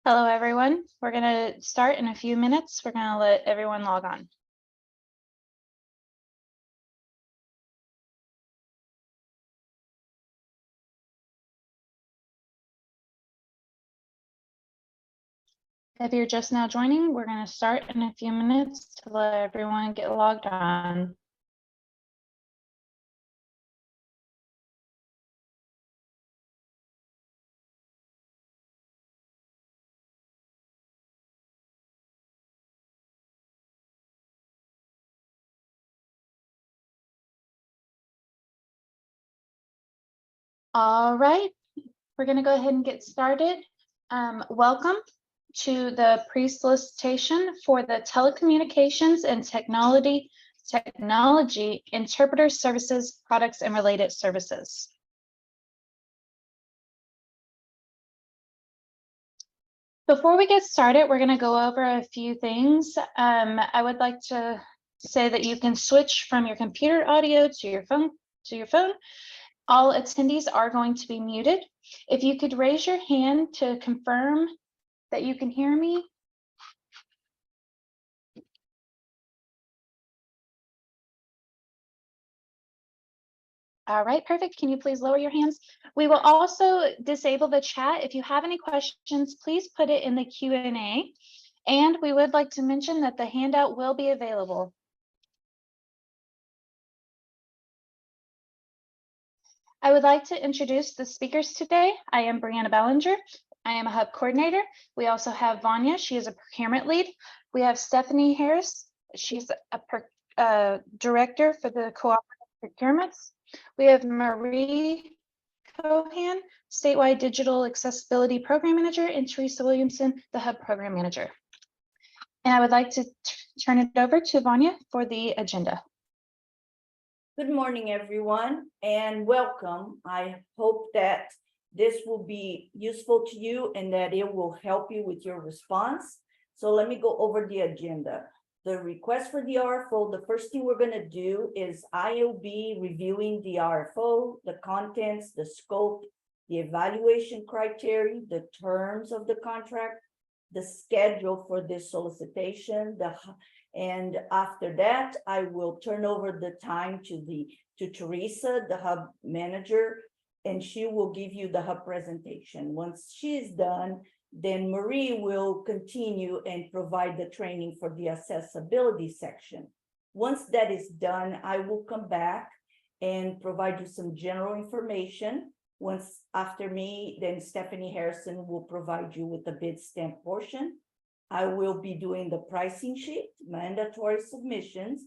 Hello, everyone. We're going to start in a few minutes. We're going to let everyone log on. If you're just now joining, we're going to start in a few minutes to let everyone get logged on. All right, we're going to go ahead and get started. Welcome to the pre-solicitation for the Telecommunications and Technology Interpreter Services, Products and Related Services. Before we get started, we're going to go over a few things. I would like to say that you can switch from your computer audio to your phone. All attendees are going to be muted. If you could raise your hand to confirm that you can hear me. All right, perfect. Can you please lower your hands? We will also disable the chat. If you have any questions, please put it in the Q&A. And we would like to mention that the handout will be available. I would like to introduce the speakers today. I am Brianna Ballinger. I am a hub coordinator. We also have Vanya. She is a procurement lead. We have Stephanie Harris. She's a director for the cooperative procurements. We have Marie Cohan, statewide digital accessibility program manager, and Teresa Williamson, the hub program manager. And I would like to turn it over to Vanya for the agenda. Good morning, everyone, and welcome. I hope that this will be useful to you and that it will help you with your response. So let me go over the agenda. The request for the RFO, the first thing we're going to do is I'll be reviewing the RFO, the contents, the scope, the evaluation criteria, the terms of the contract, the schedule for this solicitation, and after that, I will turn over the time to Teresa, the hub manager, and she will give you the hub presentation. Once she is done, then Marie will continue and provide the training for the accessibility section. Once that is done, I will come back and provide you some general information. Once after me, then Stephanie Harrison will provide you with the bid stamp portion. I will be doing the pricing sheet, mandatory submissions,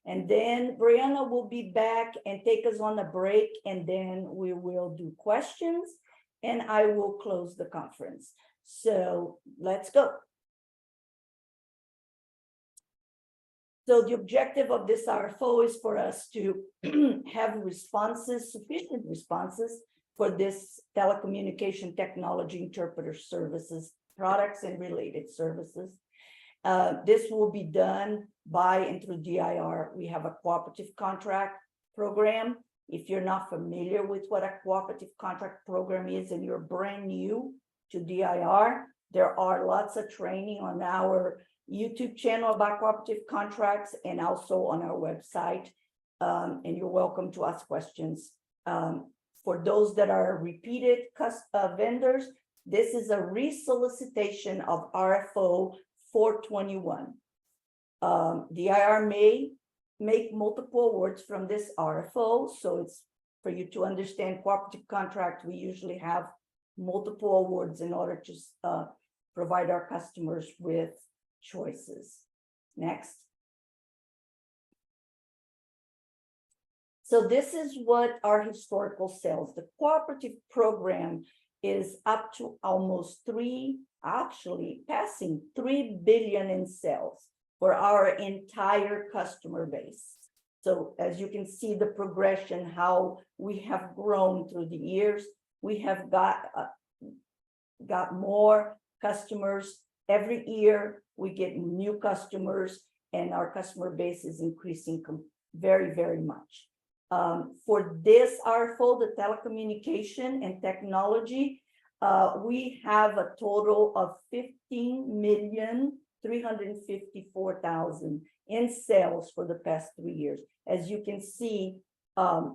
and then Brianna will be back and take us on a break, and then we will do questions, and I will close the conference. So let's go. So the objective of this RFO is for us to have responses, sufficient responses for this telecommunication technology interpreter services, products and related services. This will be done by and through DIR. We have a cooperative contract program. If you're not familiar with what a cooperative contract program is and you're brand new to DIR, there are lots of training on our YouTube channel about cooperative contracts and also on our website. And you're welcome to ask questions. For those that are repeated vendors, this is a resolicitation of RFO 421. DIR may make multiple awards from this RFO, so it's for you to understand cooperative contract. We usually have multiple awards in order to provide our customers with choices. Next. So this is what our historical sales. The cooperative program is up to almost passing 3 billion in sales for our entire customer base. So as you can see the progression, how we have grown through the years, we have got more customers every year. We get new customers and our customer base is increasing very, very much. For this RFO, the telecommunication and technology, we have a total of 15,354,000 in sales for the past 3 years. As you can see,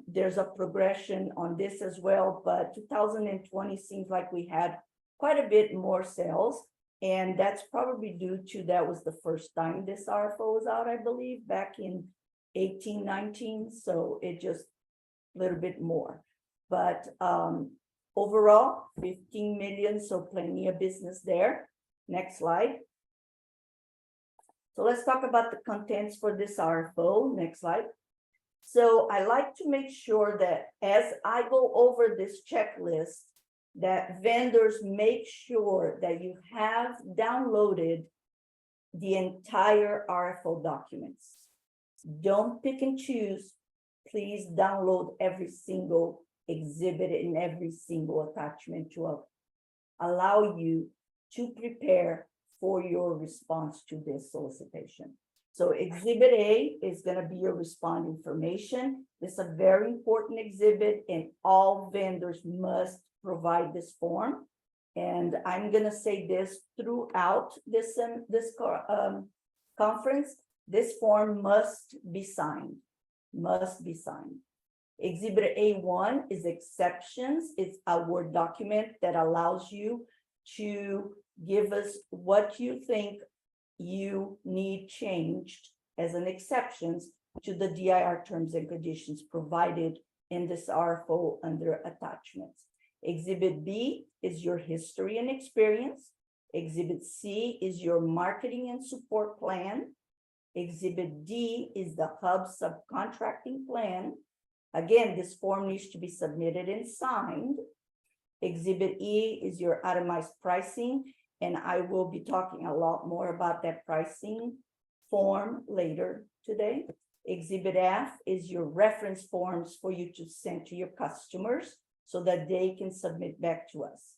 there's a progression on this as well, but 2020 seems like we had quite a bit more sales. And that's probably due to that was the first time this RFO was out, I believe, back in 18, 19. So it just a little bit more. But overall, 15 million, so plenty of business there. Next slide. So let's talk about the contents for this RFO. Next slide. So I like to make sure that as I go over this checklist, that vendors make sure that you have downloaded the entire RFO documents. Don't pick and choose. Please download every single exhibit and every single attachment to allow you to prepare for your response to this solicitation. So exhibit A is going to be your respond information. This is a very important exhibit, and all vendors must provide this form. And I'm going to say this throughout this conference. This form must be signed. Exhibit A1 is exceptions. It's a Word document that allows you to give us what you think you need changed as an exceptions to the DIR terms and conditions provided in this RFO under attachments. Exhibit B is your history and experience. Exhibit C is your marketing and support plan. Exhibit D is the hub subcontracting plan. Again, this form needs to be submitted and signed. Exhibit E is your itemized pricing, and I will be talking a lot more about that pricing form later today. Exhibit F is your reference forms for you to send to your customers so that they can submit back to us.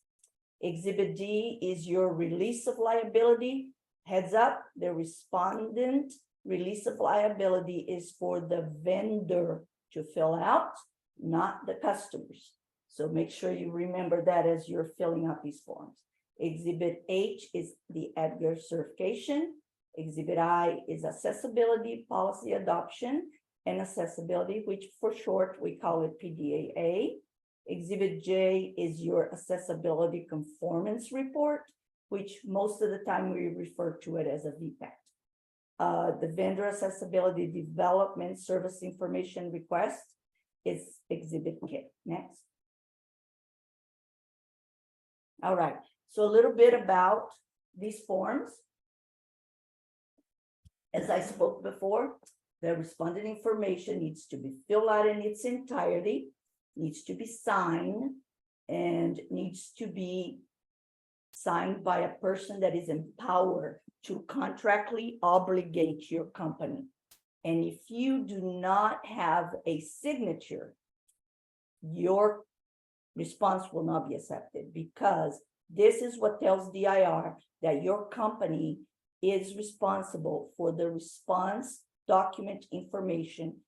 Exhibit D is your release of liability. Heads up, the respondent release of liability is for the vendor to fill out, not the customers. So make sure you remember that as you're filling out these forms. Exhibit H is the EDGAR certification. Exhibit I is accessibility policy adoption and accessibility, which for short, we call it PDAA. Exhibit J is your accessibility conformance report, which most of the time we refer to it as a VPAT. The vendor accessibility development service information request is Exhibit K. Next. All right, so a little bit about these forms. As I spoke before, the respondent information needs to be filled out in its entirety, needs to be signed, and needs to be signed by a person that is empowered to contractually obligate your company. And if you do not have a signature, your response will not be accepted, because this is what tells DIR that your company is responsible for the response document information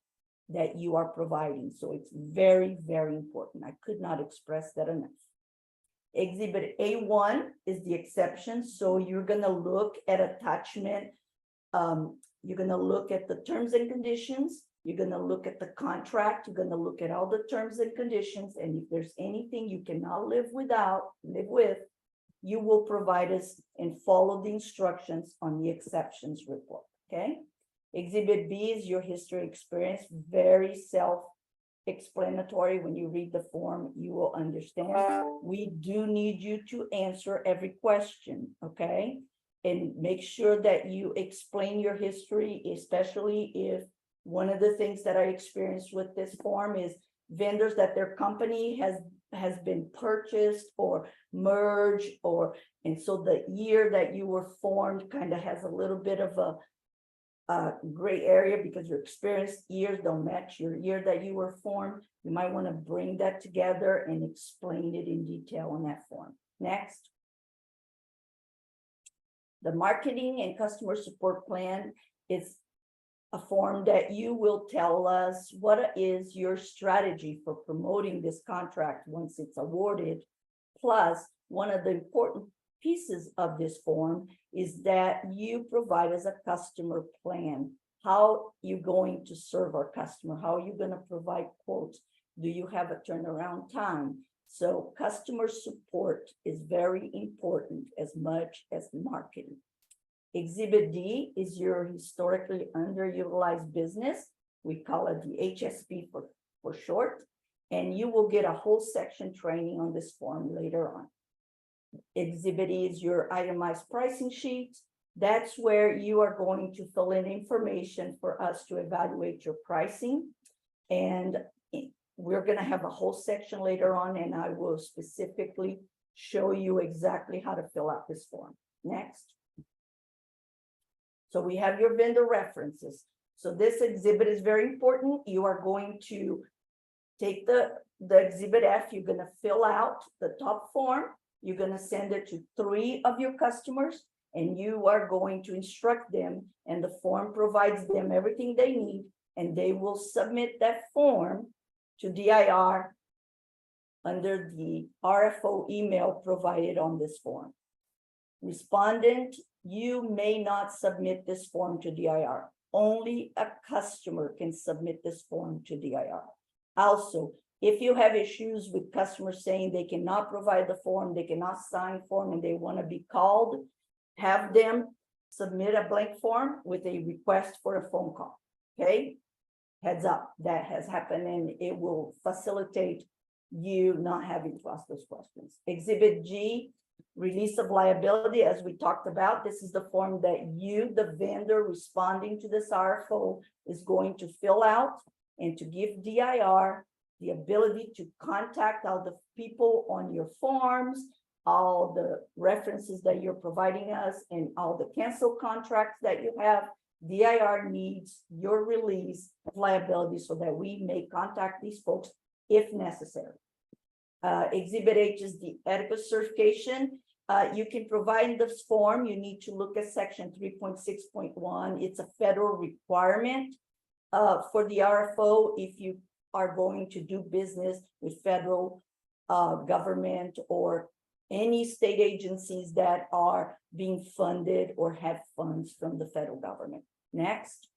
that you are providing. So it's very, very important. I could not express that enough. Exhibit A1 is the exception. So you're going to look at attachment. You're going to look at the terms and conditions. You're going to look at the contract. You're going to look at all the terms and conditions. And if there's anything you cannot live with, you will provide us and follow the instructions on the exceptions report. Okay. Exhibit B is your history experience. Very self-explanatory. When you read the form, you will understand. We do need you to answer every question. Okay. And make sure that you explain your history, especially if one of the things that I experienced with this form is vendors that their company has been purchased or merged, and so the year that you were formed kind of has a little bit of a gray area because your experienced years don't match your year that you were formed. You might want to bring that together and explain it in detail on that form. Next. The marketing and customer support plan is a form that you will tell us what is your strategy for promoting this contract once it's awarded, plus one of the important pieces of this form is that you provide as a customer plan. How you going to serve our customer? How are you going to provide quotes? Do you have a turnaround time? So customer support is very important as much as marketing. Exhibit D is your historically underutilized business. We call it the HSP for short. And you will get a whole section training on this form later on. Exhibit E is your itemized pricing sheet. That's where you are going to fill in information for us to evaluate your pricing. And we're going to have a whole section later on, and I will specifically show you exactly how to fill out this form. Next. So we have your vendor references. So this exhibit is very important. You are going to take the exhibit F, you're going to fill out the top form. You're going to send it to 3 of your customers, and you are going to instruct them, and the form provides them everything they need, and they will submit that form to DIR under the RFO email provided on this form. Respondent, you may not submit this form to DIR. Only a customer can submit this form to DIR. Also, if you have issues with customers saying they cannot provide the form, they cannot sign form, and they want to be called, have them submit a blank form with a request for a phone call. Okay? Heads up, that has happened, and it will facilitate you not having to ask those questions. Exhibit G, release of liability, as we talked about. This is the form that you, the vendor responding to this RFO, is going to fill out and to give DIR the ability to contact all the people on your forms, all the references that you're providing us, and all the cancel contracts that you have. DIR needs your release of liability so that we may contact these folks if necessary. Exhibit H is the adequate certification. You can provide this form. You need to look at section 3.6.1. It's a federal requirement for the RFO if you are going to do business with federal government or any state agencies that are being funded or have funds from the federal government. Next.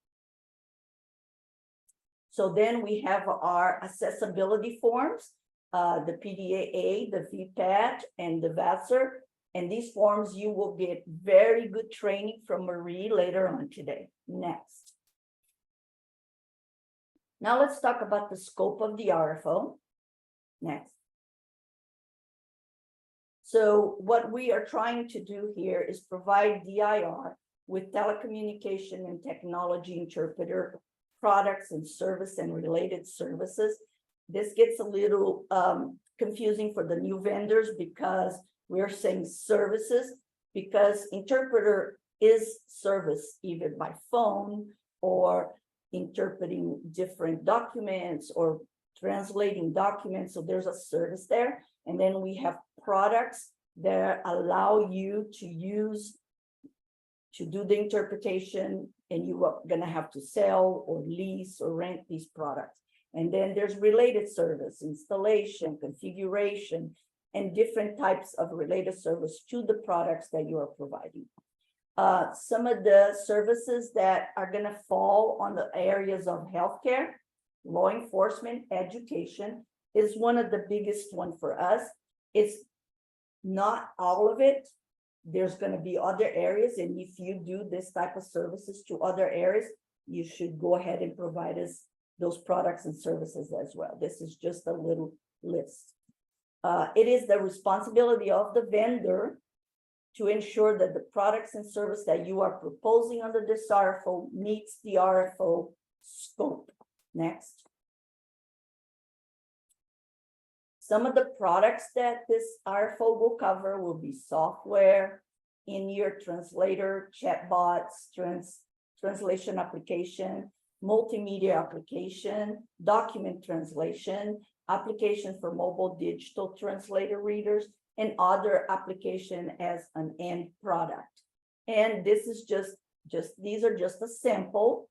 So then we have our accessibility forms, the PDAA, the VPAT, and the VASR. And these forms you will get very good training from Marie later on today. Next. Now let's talk about the scope of the RFO. Next. So what we are trying to do here is provide DIR with telecommunication and technology interpreter products and service and related services. This gets a little confusing for the new vendors because we're saying services, because interpreter is service either by phone or interpreting different documents or translating documents. So there's a service there. And then we have products that allow you to use to do the interpretation, and you are going to have to sell or lease or rent these products. And then there's related service, installation, configuration, and different types of related service to the products that you are providing. Some of the services that are going to fall on the areas of healthcare, law enforcement, education is one of the biggest one for us. It's not all of it. There's going to be other areas, and if you do this type of services to other areas, you should go ahead and provide us those products and services as well. This is just a little list. It is the responsibility of the vendor to ensure that the products and service that you are proposing under this RFO meets the RFO scope. Next. Some of the products that this RFO will cover will be software, in-ear translator, chatbots, translation application, multimedia application, document translation, application for mobile digital translator readers, and other application as an end product. And this is these are just a sample,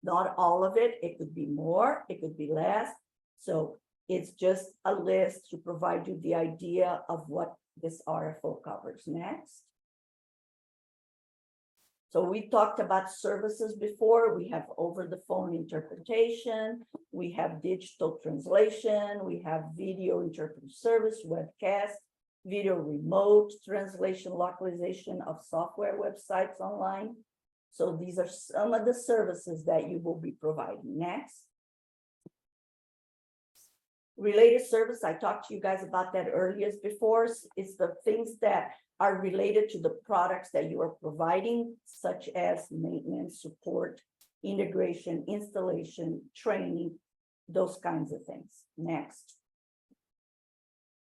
not all of it. It could be more, it could be less. So It's just a list to provide you the idea of what this RFO covers. Next. So we talked about services before. We have over the phone interpretation, we have digital translation, we have video interpretive service, webcast, video remote translation, localization of software websites online. So these are some of the services that you will be providing. Next. Related service, I talked to you guys about that earlier before. It's the things that are related to the products that you are providing, such as maintenance, support, integration, installation, training, those kinds of things. Next.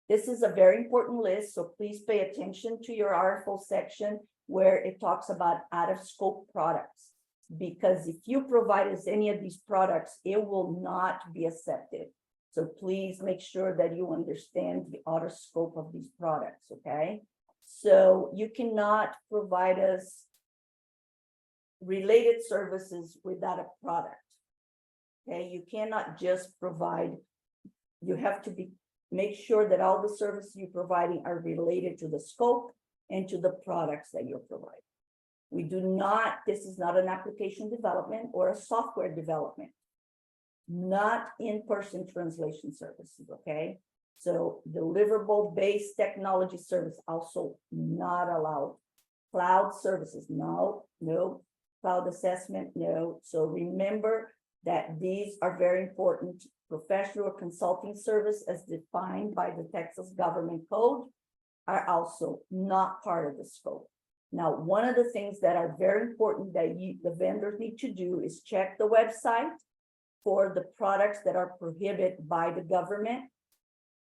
This is a very important list, so please pay attention to your RFO section where it talks about out-of-scope products. Because if you provide us any of these products, it will not be accepted. So please make sure that you understand the outer scope of these products, okay? So you cannot provide us related services without a product, okay? You cannot just provide, you have to make sure that all the services you're providing are related to the scope and to the products that you're providing. We do not, this is not an application development or a software development. Not in-person translation services, okay? So deliverable-based technology service also not allowed. Cloud services, no. Cloud assessment, no. So remember that these are very important. Professional or consulting service as defined by the Texas Government Code are also not part of the scope. Now, one of the things that are very important that the vendors need to do is check the website for the products that are prohibited by the government.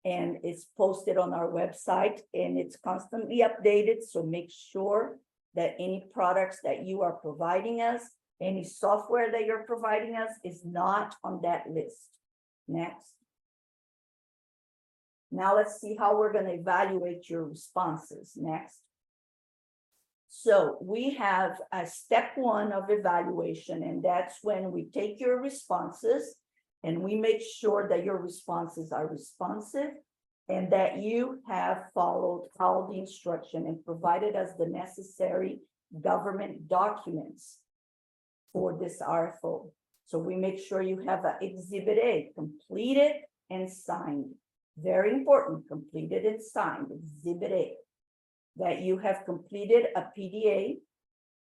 And it's posted on our website and it's constantly updated. So make sure that any products that you are providing us, any software that you're providing us is not on that list. Next. Now let's see how we're going to evaluate your responses. Next. So we have a step 1 of evaluation, and that's when we take your responses and we make sure that your responses are responsive and that you have followed all the instruction and provided us the necessary government documents for this RFO. So we make sure you have an Exhibit A completed and signed. Very important, completed and signed, Exhibit A. That you have completed a PDA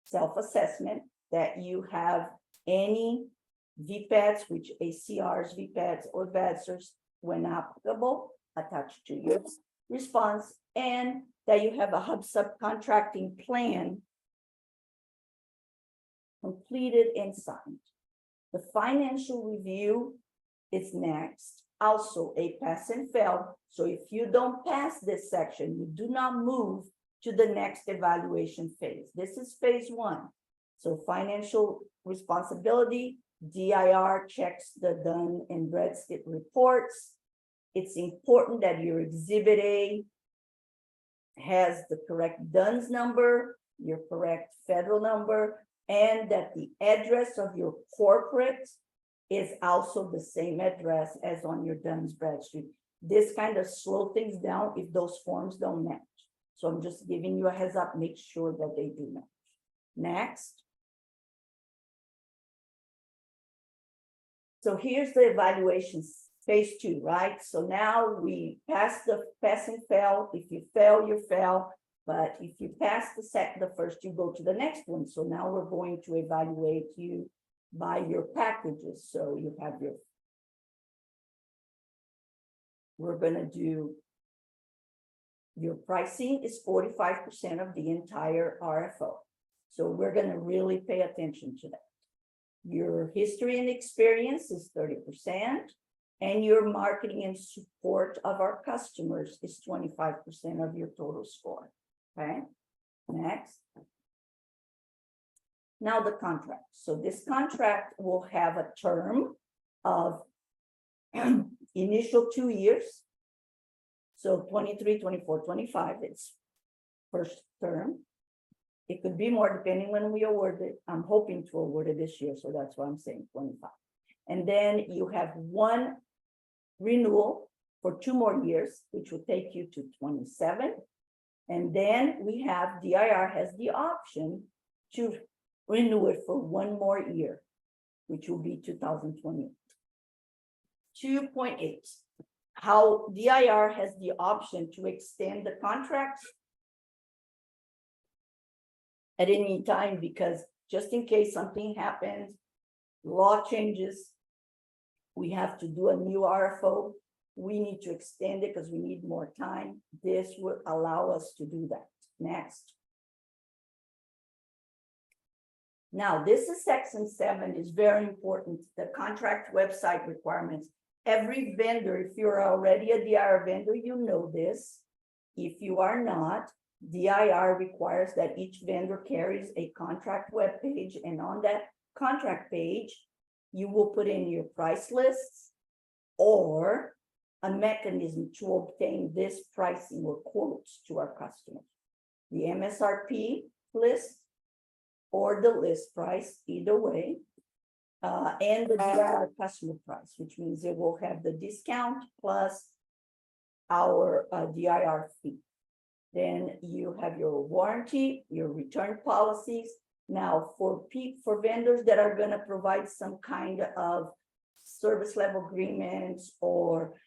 self-assessment, that you have any VPADs, which ACRs, VPADs, or VADSers, when applicable, attached to your response, and that you have a hub subcontracting plan completed and signed. The financial review is next. Also a pass and fail. So if you don't pass this section, you do not move to the next evaluation phase. This is phase 1. So financial responsibility, DIR checks the Dun and Bradstreet reports. It's important that your Exhibit A has the correct DUNS number, your correct federal number, and that the address of your corporate is also the same address as on your Duns Bradstreet. This kind of slow things down if those forms don't match. So I'm just giving you a heads up, make sure that they do match. Next. So here's the evaluations, phase 2, right? So now we pass and fail. If you fail, you fail. But if you pass the first, you go to the next one. So now we're going to evaluate you by your packages. So you have we're going to do your pricing is 45% of the entire RFO. So we're going to really pay attention to that. Your history and experience is 30%, and your marketing and support of our customers is 25% of your total score. Okay, next. Now the contract. So this contract will have a term of initial 2 years. So 23, 24, 25, it's first term. It could be more depending when we award it. I'm hoping to award it this year, so that's why I'm saying 25. And then you have 1 renewal for 2 more years, which will take you to 27. And then we have DIR has the option to renew it for 1 more year, which will be 2028. 2.8, how DIR has the option to extend the contract at any time, because just in case something happens, law changes, we have to do a new RFO, we need to extend it because we need more time. This would allow us to do that. Next. Now, this is section 7, is very important. The contract website requirements. Every vendor, if you're already a DIR vendor, you know this. If you are not, DIR requires that each vendor carries a contract web page, and on that contract page, you will put in your price lists or a mechanism to obtain this pricing or quotes to our customers. The MSRP list or the list price, either way, and the DIR customer price, which means it will have the discount plus our DIR fee. Then you have your warranty, your return policies. Now, for vendors that are going to provide some kind of service level agreements or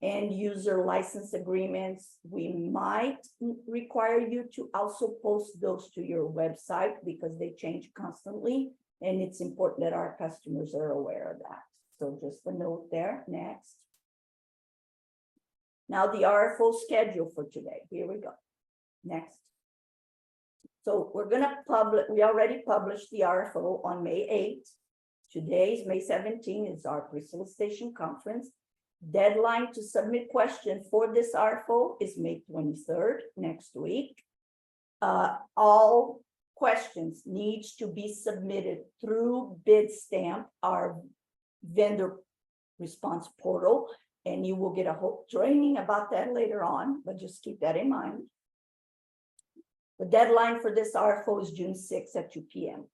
end user license agreements, we might require you to also post those to your website because they change constantly. And it's important that our customers are aware of that. So just a note there. Next. Now the RFO schedule for today. Here we go. Next. So we're going to publish, we already published the RFO on May 8th. Today's May 17th is our pre-solicitation conference. Deadline to submit questions for this RFO is May 23rd, next week. All questions needs to be submitted through Bidstamp, our vendor response portal, and you will get a whole training about that later on, but just keep that in mind. The deadline for this RFO is June 6th at 2 p.m.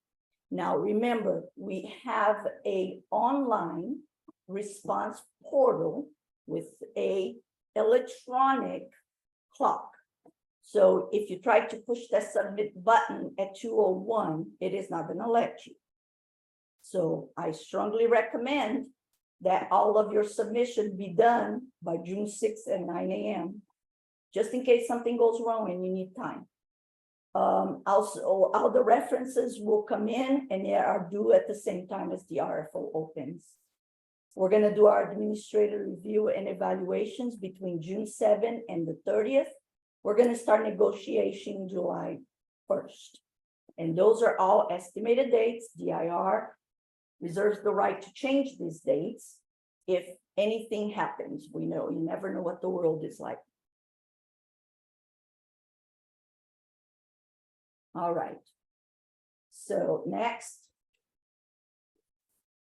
Now, remember, we have an online response portal with a electronic clock. So if you try to push that submit button at 2:01, it is not going to let you. So I strongly recommend that all of your submission be done by June 6th at 9 a.m. just in case something goes wrong and you need time. Also, all the references will come in and they are due at the same time as the RFO opens. We're going to do our administrative review and evaluations between June 7th and the 30th. We're going to start negotiation July 1st. And those are all estimated dates. DIR reserves the right to change these dates if anything happens. We know, you never know what the world is like. All right. So next.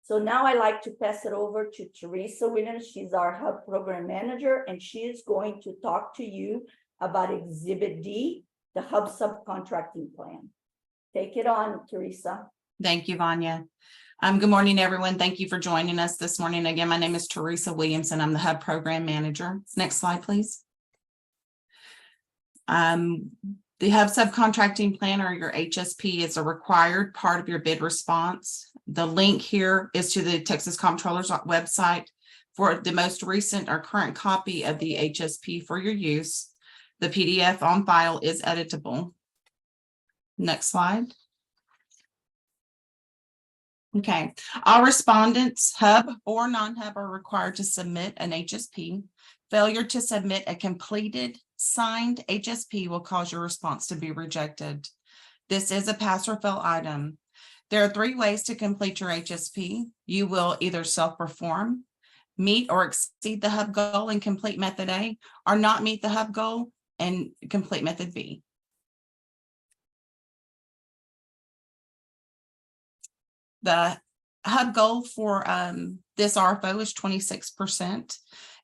So now I like to pass it over to Teresa Williams. She's our Hub Program Manager, and she is going to talk to you about Exhibit D, the Hub Subcontracting Plan. Take it on, Teresa. Thank you, Vanya. Good morning, everyone. Thank you for joining us this morning. Again, my name is Teresa Williams, and I'm the Hub Program Manager. Next slide, please. The Hub Subcontracting Plan, or your HSP, is a required part of your bid response. The link here is to the Texas Comptroller's website for the most recent or current copy of the HSP for your use. The PDF on file is editable. Next slide. Okay, all respondents, Hub or non-Hub, are required to submit an HSP. Failure to submit a completed signed HSP will cause your response to be rejected. This is a pass or fail item. There are 3 ways to complete your HSP. You will either self-perform, meet or exceed the Hub goal and complete method A, or not meet the Hub goal and complete method B. The Hub goal for this RFO is 26%.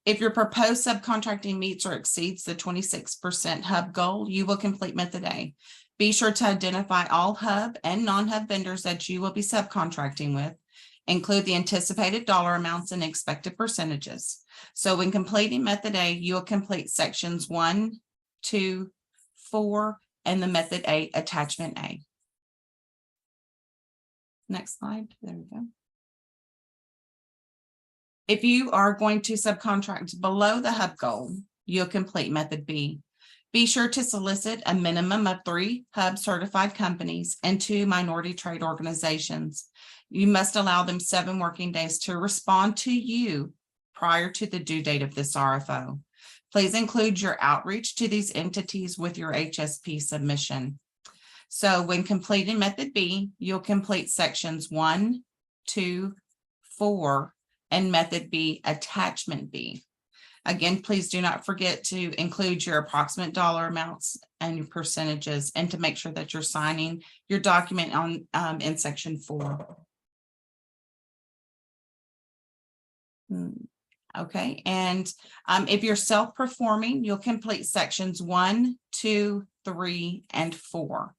If your proposed subcontracting meets or exceeds the 26% Hub goal, you will complete method A. Be sure to identify all Hub and non-Hub vendors that you will be subcontracting with. Include the anticipated dollar amounts and expected percentages. So when completing method A, you'll complete sections 1, 2, 4, and the method A, attachment A. Next slide. There we go. If you are going to subcontract below the hub goal, you'll complete method B. Be sure to solicit a minimum of 3 hub certified companies and 2 minority trade organizations. You must allow them 7 working days to respond to you prior to the due date of this RFO. Please include your outreach to these entities with your HSP submission. So when completing method B, you'll complete sections 1, 2, 4, and method B, attachment B. Again, please do not forget to include your approximate dollar amounts and your percentages, and to make sure that you're signing your document on in section 4. Okay, and if you're self-performing, you'll complete sections 1, 2, 3, and 4.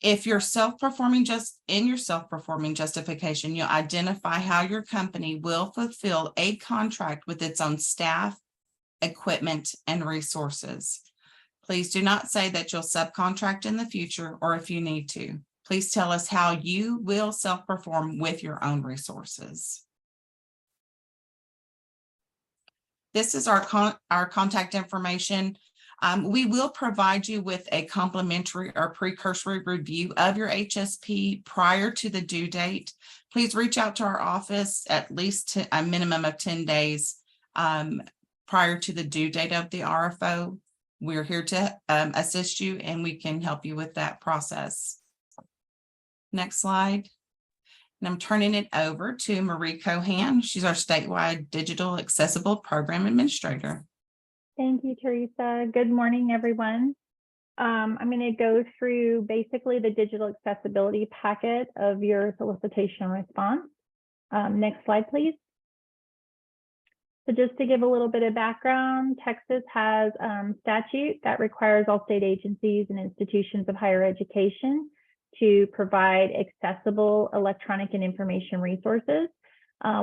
If you're self-performing, just in your self-performing justification, you'll identify how your company will fulfill a contract with its own staff, equipment, and resources. Please do not say that you'll subcontract in the future, or if you need to. Please tell us how you will self-perform with your own resources. This is our contact information. We will provide you with a complimentary or precursory review of your HSP prior to the due date. Please reach out to our office at least a minimum of 10 days prior to the due date of the RFO. We're here to assist you, and we can help you with that process. Next slide. And I'm turning it over to Marie Cohan. She's our statewide digital accessible program administrator. Thank you, Teresa. Good morning, everyone. I'm going to go through basically the digital accessibility packet of your solicitation response. Next slide, please. So just to give a little bit of background, Texas has statute that requires all state agencies and institutions of higher education to provide accessible electronic and information resources.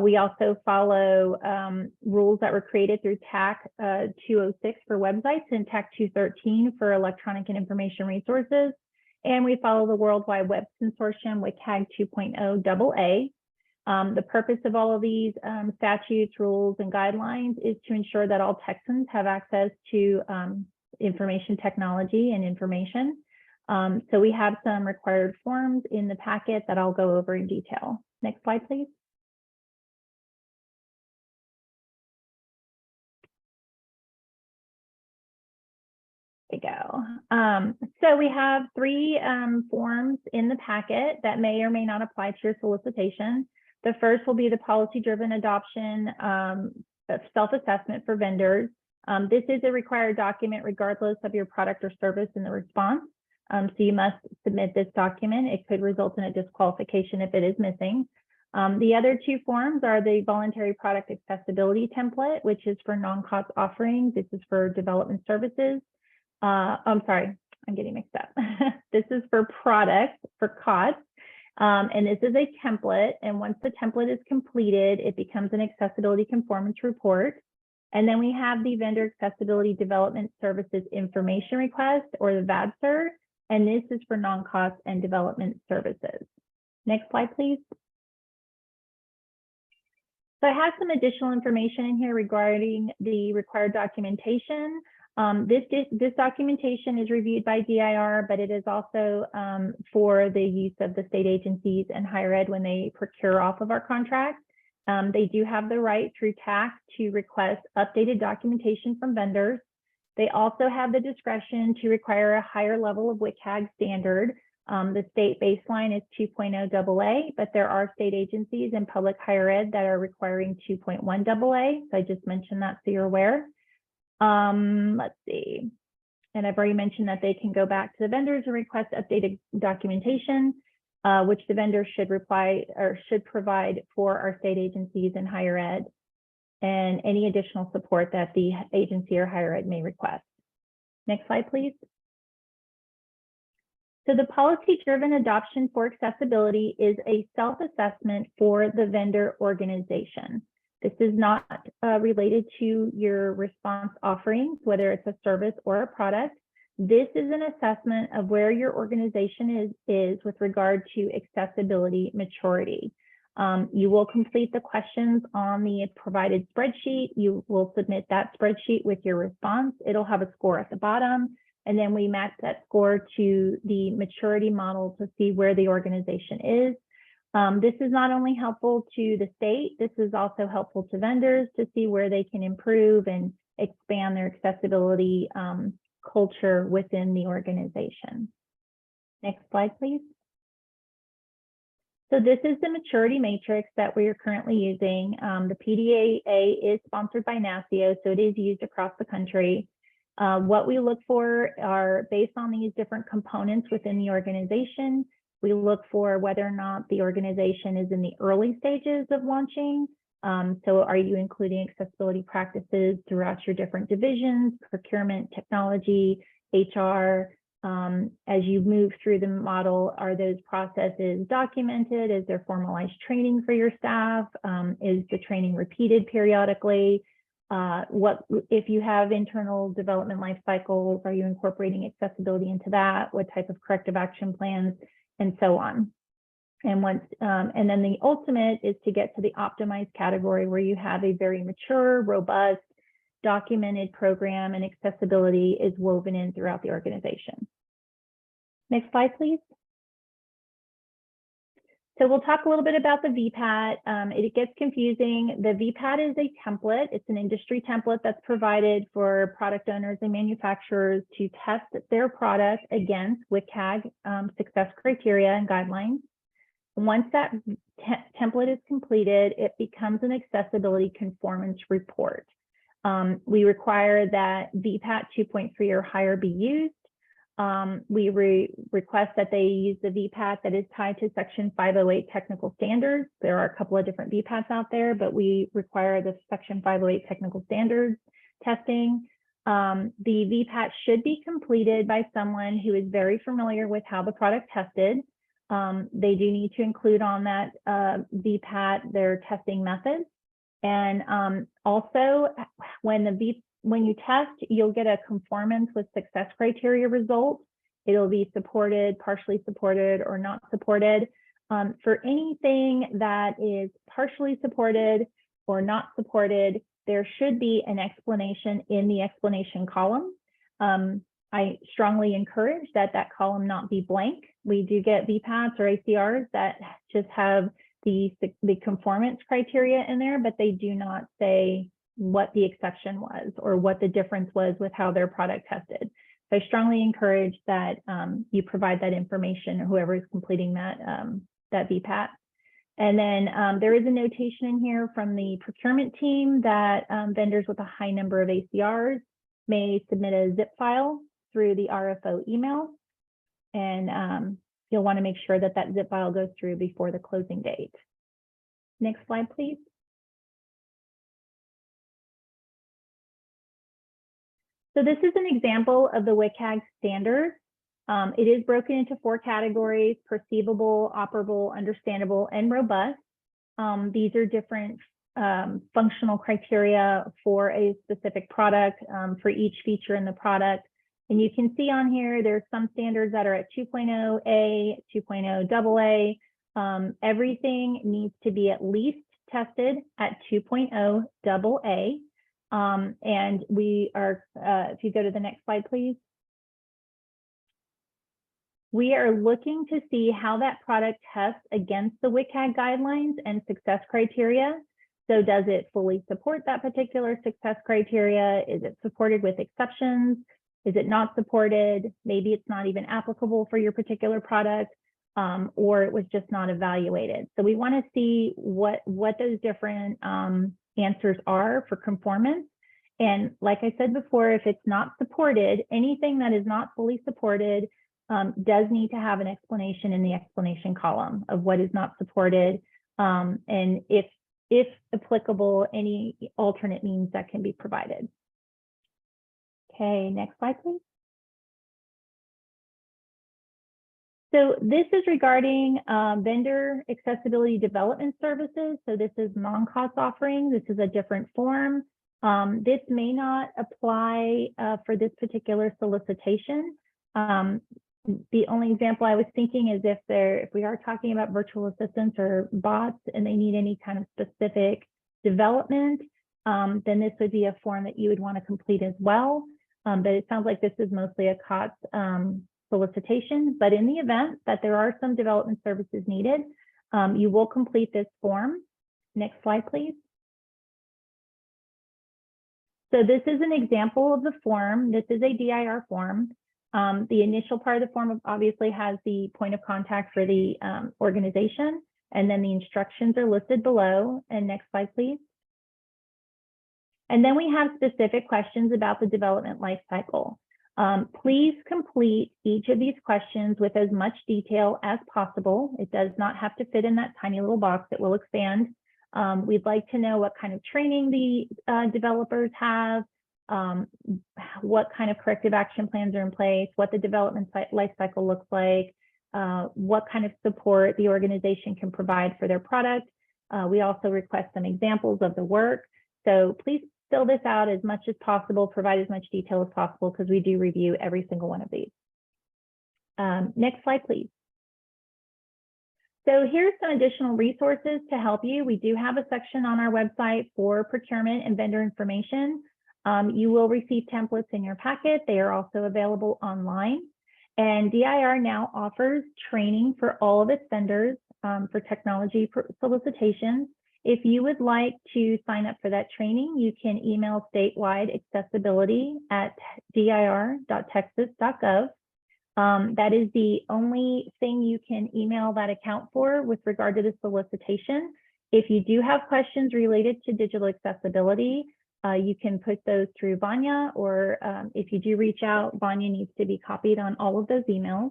We also follow rules that were created through TAC 206 for websites and TAC 213 for electronic and information resources. And we follow the World Wide Web Consortium with WCAG 2.0 AA. The purpose of all of these statutes, rules, and guidelines is to ensure that all Texans have access to information technology and information. So we have some required forms in the packet that I'll go over in detail. Next slide, please. There we go. So we have 3 forms in the packet that may or may not apply to your solicitation. The first will be the policy-driven adoption of self-assessment for vendors. This is a required document regardless of your product or service in the response. So you must submit this document. It could result in a disqualification if it is missing. The other 2 forms are the voluntary product accessibility template, which is for non-COTS offerings. This is for development services. I'm sorry, I'm getting mixed up. This is for products for COTS. And this is a template. And once the template is completed, it becomes an accessibility conformance report. And then we have the vendor accessibility development services information request, or the VADSER. And this is for non-COTS and development services. Next slide, please. So I have some additional information in here regarding the required documentation. This documentation is reviewed by DIR, but it is also for the use of the state agencies and higher ed when they procure off of our contract. They do have the right through TAC to request updated documentation from vendors. They also have the discretion to require a higher level of WCAG standard. The state baseline is 2.0 AA, but there are state agencies in public higher ed that are requiring 2.1 AA. So I just mentioned that so you're aware. Let's see. And I've already mentioned that they can go back to the vendors and request updated documentation, which the vendor should reply or should provide for our state agencies and higher ed, and any additional support that the agency or higher ed may request. Next slide, please. So the policy-driven adoption for accessibility is a self-assessment for the vendor organization. This is not related to your response offerings, whether it's a service or a product. This is an assessment of where your organization is with regard to accessibility maturity. You will complete the questions on the provided spreadsheet. You will submit that spreadsheet with your response. It'll have a score at the bottom. And then we match that score to the maturity model to see where the organization is. This is not only helpful to the state, this is also helpful to vendors to see where they can improve and expand their accessibility culture within the organization. Next slide, please. So this is the maturity matrix that we are currently using. The PDAA is sponsored by NASCIO, so it is used across the country. What we look for are based on these different components within the organization. We look for whether or not the organization is in the early stages of launching. So are you including accessibility practices throughout your different divisions, procurement, technology, HR? As you move through the model, are those processes documented? Is there formalized training for your staff? Is the training repeated periodically? What if you have internal development life cycles, are you incorporating accessibility into that? What type of corrective action plans, and so on. And then the ultimate is to get to the optimized category where you have a very mature, robust, documented program and accessibility is woven in throughout the organization. Next slide, please. So we'll talk a little bit about the VPAT. It gets confusing. The VPAT is a template. It's an industry template that's provided for product owners and manufacturers to test their product against WCAG success criteria and guidelines. Once that template is completed, it becomes an accessibility conformance report. We require that VPAT 2.3 or higher be used. We request that they use the VPAT that is tied to Section 508 technical standards. There are a couple of different VPATs out there, but we require the Section 508 technical standards testing. The VPAT should be completed by someone who is very familiar with how the product tested. They do need to include on that VPAT their testing methods. And also, when you test, you'll get a conformance with success criteria result. It'll be supported, partially supported, or not supported. For anything that is partially supported or not supported, there should be an explanation in the explanation column. I strongly encourage that that column not be blank. We do get VPATs or ACRs that just have the conformance criteria in there, but they do not say what the exception was or what the difference was with how their product tested. So I strongly encourage that you provide that information, whoever is completing that, that VPAT. And then there is a notation in here from the procurement team that vendors with a high number of ACRs may submit a zip file through the RFO email. And you'll want to make sure that that zip file goes through before the closing date. Next slide, please. So this is an example of the WCAG standard. It is broken into 4 categories: perceivable, operable, understandable, and robust. These are different functional criteria for a specific product for each feature in the product. And you can see on here, there's some standards that are at 2.0A, 2.0 AA. Everything needs to be at least tested at 2.0 AA. And we are, if you go to the next slide, please. We are looking to see how that product tests against the WCAG guidelines and success criteria. So does it fully support that particular success criteria? Is it supported with exceptions? Is it not supported? Maybe it's not even applicable for your particular product, or it was just not evaluated. So we want to see what those different answers are for conformance. And like I said before, if it's not supported, anything that is not fully supported does need to have an explanation in the explanation column of what is not supported, and if applicable, any alternate means that can be provided. Okay, next slide, please. So this is regarding vendor accessibility development services. So this is non-cost offering. This is a different form. This may not apply for this particular solicitation. The only example I was thinking is if we are talking about virtual assistants or bots and they need any kind of specific development, then this would be a form that you would want to complete as well. But it sounds like this is mostly a COTS solicitation. But in the event that there are some development services needed, you will complete this form. Next slide, please. So this is an example of the form. This is a DIR form. The initial part of the form obviously has the point of contact for the organization, and then the instructions are listed below. And next slide, please. And then we have specific questions about the development lifecycle. Please complete each of these questions with as much detail as possible. It does not have to fit in that tiny little box. It will expand. We'd like to know what kind of training the developers have, what kind of corrective action plans are in place, what the development life cycle looks like, what kind of support the organization can provide for their product. We also request some examples of the work. So please fill this out as much as possible, provide as much detail as possible, because we do review every single one of these. Next slide, please. So here's some additional resources to help you. We do have a section on our website for procurement and vendor information. You will receive templates in your packet. They are also available online. And DIR now offers training for all of its vendors for technology solicitations. If you would like to sign up for that training, you can email statewide accessibility at dir.texas.gov. That is the only thing you can email that account for with regard to the solicitation. If you do have questions related to digital accessibility, you can put those through Vanya, or if you do reach out, Vanya needs to be copied on all of those emails.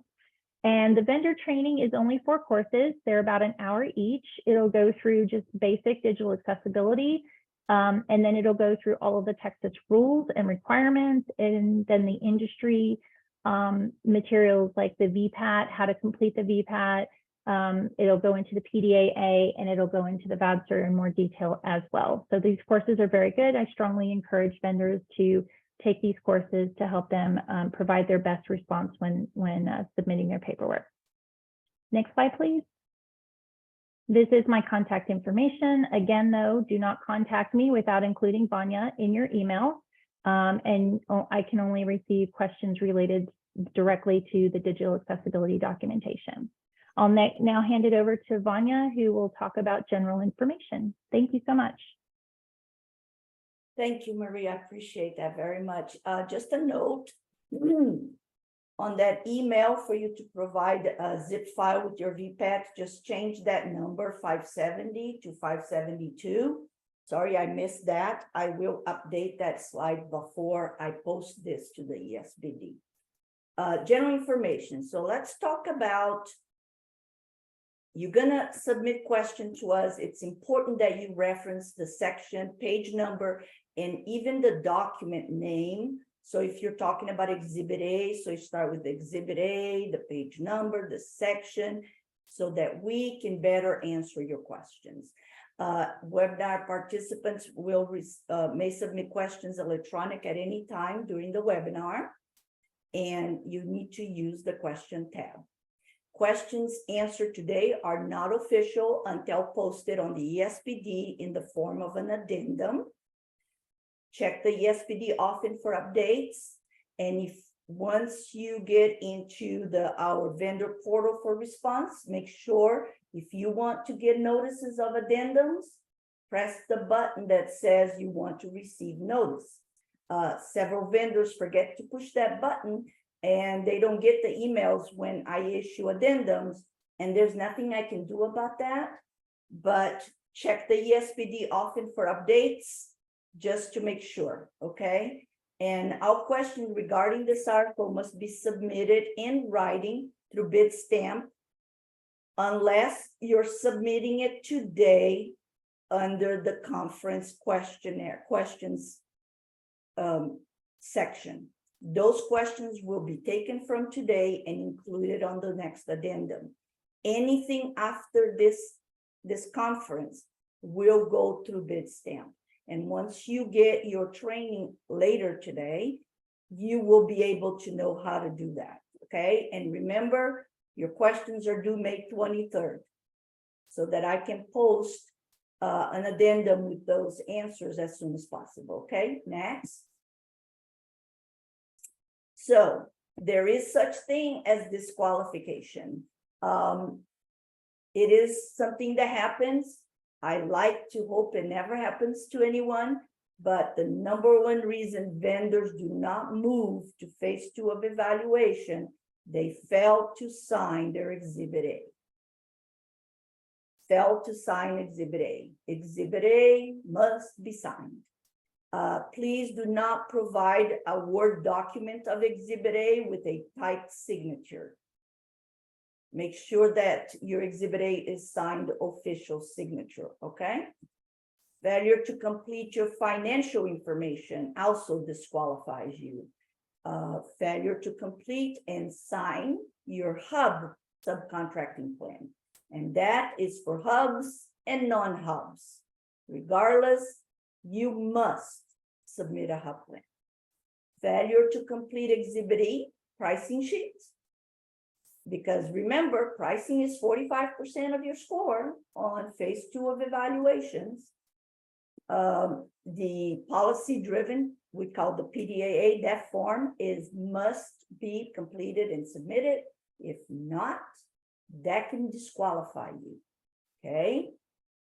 And the vendor training is only 4 courses. They're about an hour each. It'll go through just basic digital accessibility, and then it'll go through all of the Texas rules and requirements, and then the industry materials like the VPAT, how to complete the VPAT. It'll go into the PDAA, and it'll go into the VADSR in more detail as well. So these courses are very good. I strongly encourage vendors to take these courses to help them provide their best response when submitting their paperwork. Next slide, please. This is my contact information. Again, though, do not contact me without including Vanya in your email. And I can only receive questions related directly to the digital accessibility documentation. I'll now hand it over to Vanya, who will talk about general information. Thank you so much. Thank you, Maria. I appreciate that very much. Just a note on that email for you to provide a zip file with your VPAT, just change that number 570 to 572. Sorry, I missed that. I will update that slide before I post this to the ESBD. General information. So let's talk about, you're gonna submit question to us. It's important that you reference the section, page number, and even the document name. So if you're talking about Exhibit A, so you start with Exhibit A, the page number, the section, so that we can better answer your questions. Webinar participants may submit questions electronic at any time during the webinar, and you need to use the question tab. Questions answered today are not official until posted on the ESBD in the form of an addendum. Check the ESBD often for updates. And if once you get into our vendor portal for response, make sure if you want to get notices of addendums, press the button that says you want to receive notice. Several vendors forget to push that button, and they don't get the emails when I issue addendums, and there's nothing I can do about that. But check the ESBD often for updates, just to make sure, okay? And our question regarding this article must be submitted in writing through Bitstamp, unless you're submitting it today under the conference questionnaire questions section. Those questions will be taken from today and included on the next addendum. Anything after this conference will go through Bitstamp. And once you get your training later today, you will be able to know how to do that, okay? And remember, your questions are due May 23rd, so that I can post an addendum with those answers as soon as possible, okay? Next. So there is such thing as disqualification. It is something that happens. I like to hope it never happens to anyone, but the number one reason vendors do not move to phase 2 of evaluation, they fail to sign their Exhibit A. Fail to sign Exhibit A. Exhibit A must be signed. Please do not provide a Word document of Exhibit A with a typed signature. Make sure that your Exhibit A is signed official signature, okay? Failure to complete your financial information also disqualifies you. Failure to complete and sign your hub subcontracting plan. And that is for hubs and non-hubs. Regardless, you must submit a hub plan. Failure to complete Exhibit E, pricing sheets. Because remember, pricing is 45% of your score on phase 2 of evaluations. The policy driven, we call the PDAA, that form must be completed and submitted. If not, that can disqualify you, okay?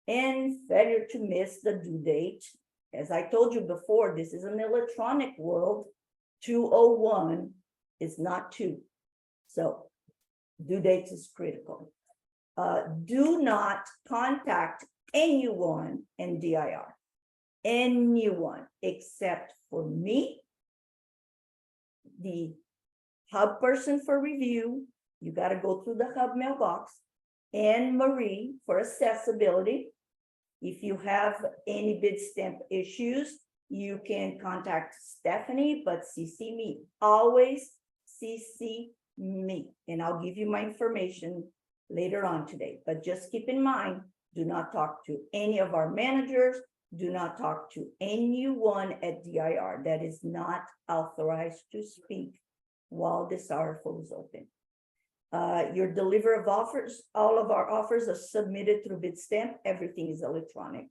And failure to miss the due date. As I told you before, this is an electronic world. 201 is not 2. So due date is critical. Do not contact anyone in DIR. Anyone except for me, the hub person for review. You got to go through the hub mailbox, and Marie for accessibility. If you have any Bitstamp issues, you can contact Stephanie, but CC me. Always CC me, and I'll give you my information later on today. But just keep in mind, do not talk to any of our managers. Do not talk to anyone at DIR that is not authorized to speak while this RFO is open. Your delivery of offers, all of our offers are submitted through Bitstamp. Everything is electronic.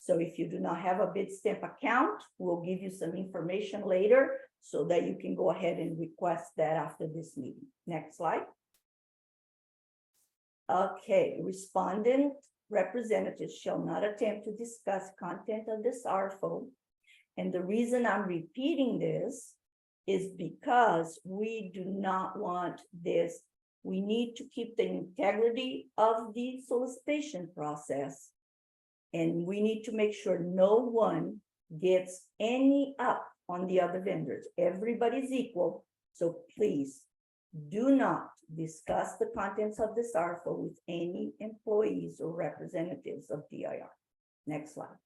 So if you do not have a Bitstamp account, we'll give you some information later so that you can go ahead and request that after this meeting. Next slide. Okay, respondent representatives shall not attempt to discuss content of this RFO. And the reason I'm repeating this is because we do not want this. We need to keep the integrity of the solicitation process. And we need to make sure no one gets any up on the other vendors. Everybody's equal. So please do not discuss the contents of this RFO with any employees or representatives of DIR. Next slide.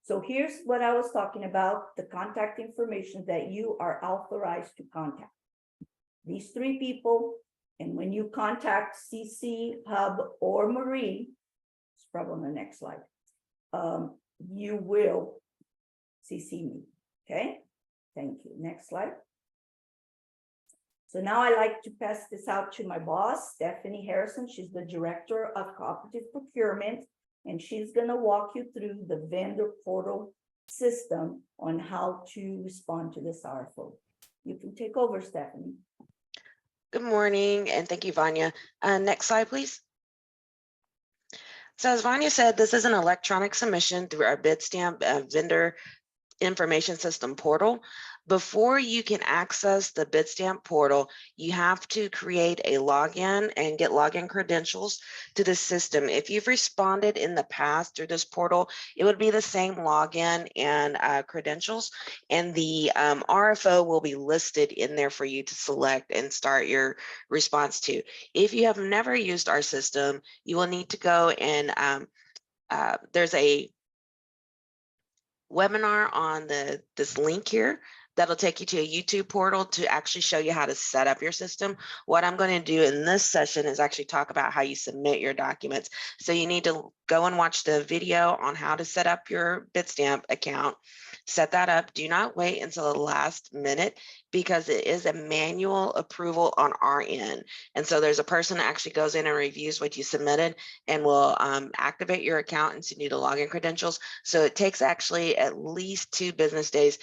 So here's what I was talking about, the contact information that you are authorized to contact. These 3 people, and when you contact CC, Hub, or Marie, it's probably on the next slide, you will CC me, okay? Thank you. Next slide. So now I like to pass this out to my boss, Stephanie Harrison. She's the Director of Cooperative Procurement, and she's going to walk you through the vendor portal system on how to respond to this RFO. You can take over, Stephanie. Good morning, and thank you, Vanya. Next slide, please. So as Vanya said, this is an electronic submission through our Bitstamp vendor information system portal. Before you can access the Bitstamp portal, you have to create a login and get login credentials to the system. If you've responded in the past through this portal, it would be the same login and credentials, and the RFO will be listed in there for you to select and start your response to. If you have never used our system, you will need to go and there's a webinar on this link here, That'll take you to a YouTube portal to actually show you how to set up your system. What I'm going to do in this session is actually talk about how you submit your documents. So you need to go and watch the video on how to set up your Bitstamp account. Set that up. Do not wait until the last minute because it is a manual approval on our end. And so there's a person that actually goes in and reviews what you submitted and will activate your account and send you the login credentials. So it takes actually at least 2 business days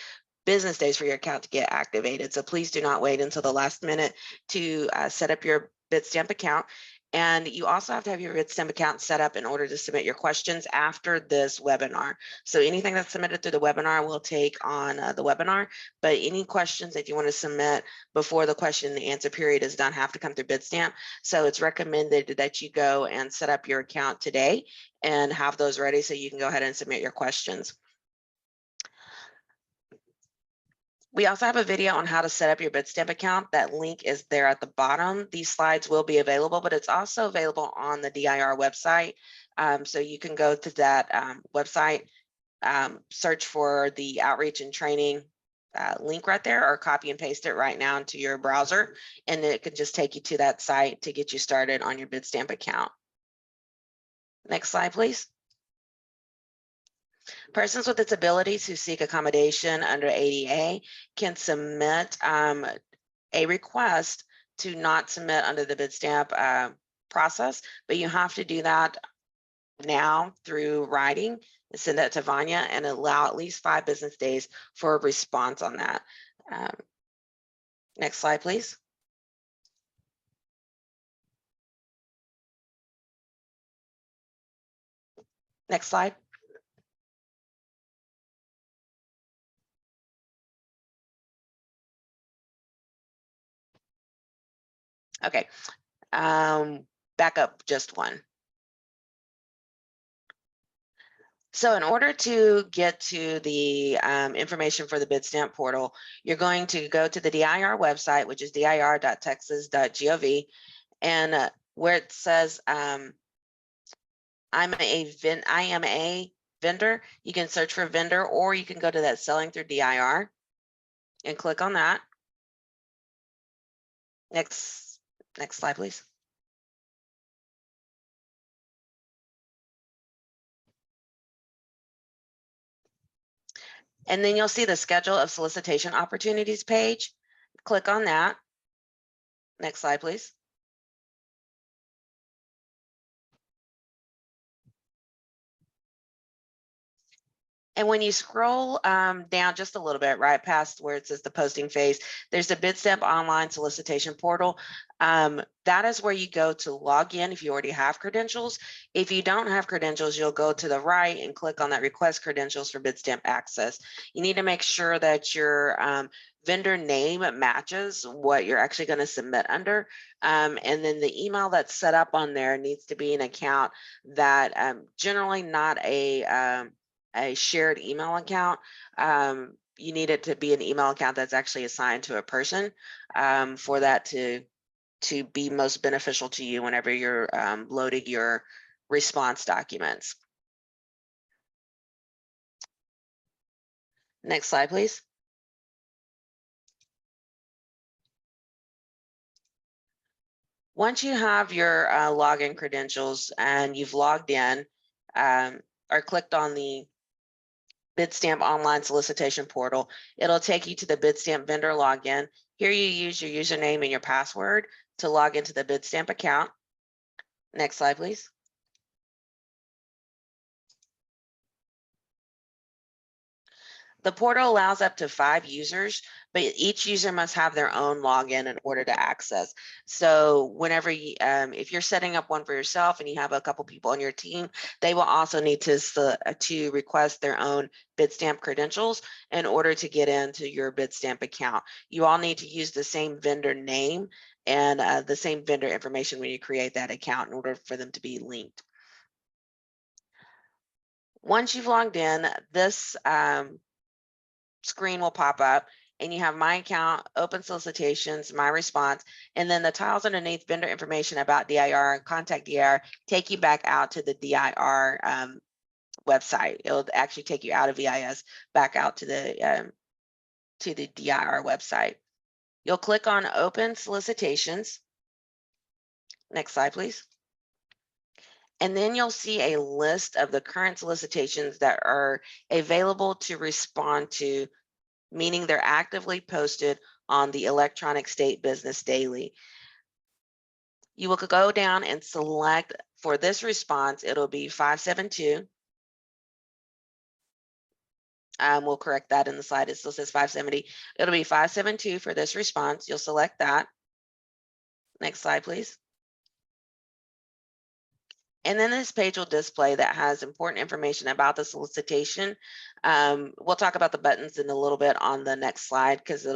for your account to get activated. So please do not wait until the last minute to set up your Bitstamp account. And you also have to have your Bitstamp account set up in order to submit your questions after this webinar. So anything that's submitted through the webinar will take on the webinar, but any questions that you want to submit before the question and answer period is done have to come through Bitstamp. So it's recommended that you go and set up your account today and have those ready so you can go ahead and submit your questions. We also have a video on how to set up your Bitstamp account. That link is there at the bottom. These slides will be available, but it's also available on the DIR website. So you can go to that website, search for the outreach and training link right there, or copy and paste it right now into your browser, and it could just take you to that site to get you started on your Bitstamp account. Next slide, please. Persons with disabilities who seek accommodation under ADA can submit a request to not submit under the Bitstamp process, but you have to do that now through writing and send that to Vanya and allow at least 5 business days for a response on that. Next slide, please. Next slide. Okay, back up just one. So in order to get to the information for the Bitstamp portal, you're going to go to the DIR website, which is dir.texas.gov, and where it says I am a vendor, you can search for vendor, or you can go to that selling through DIR and click on that. Next slide, please. And then you'll see the schedule of solicitation opportunities page. Click on that. Next slide, please. And when you scroll down just a little bit, right past where it says the posting phase, there's the Bitstamp online solicitation portal. That is where you go to log in if you already have credentials. If you don't have credentials, you'll go to the right and click on that request credentials for Bitstamp access. You need to make sure that your vendor name matches what you're actually going to submit under. And then the email that's set up on there needs to be an account that generally not a shared email account. You need it to be an email account that's actually assigned to a person for that to be most beneficial to you whenever you're loading your response documents. Next slide, please. Once you have your login credentials and you've logged in or clicked on the Bitstamp online solicitation portal, it'll take you to the Bitstamp vendor login. Here you use your username and your password to log into the Bitstamp account. Next slide, please. The portal allows up to 5 users, but each user must have their own login in order to access. So whenever you, if you're setting up one for yourself and you have a couple people on your team, they will also need to request their own Bitstamp credentials in order to get into your Bitstamp account. You all need to use the same vendor name and the same vendor information when you create that account in order for them to be linked. Once you've logged in, this screen will pop up and you have my account, open solicitations, my response, and then the tiles underneath vendor information about DIR and contact DIR take you back out to the DIR website. It'll actually take you out of VIS back out to the to the DIR website. You'll click on Open Solicitations. Next slide, please. And then you'll see a list of the current solicitations that are available to respond to, meaning they're actively posted on the Electronic State Business Daily. You will go down and select for this response, it'll be 572. We'll correct that in the slide. It still says 570. It'll be 572 for this response. You'll select that. Next slide, please. And then this page will display that has important information about the solicitation. We'll talk about the buttons in a little bit on the next slide because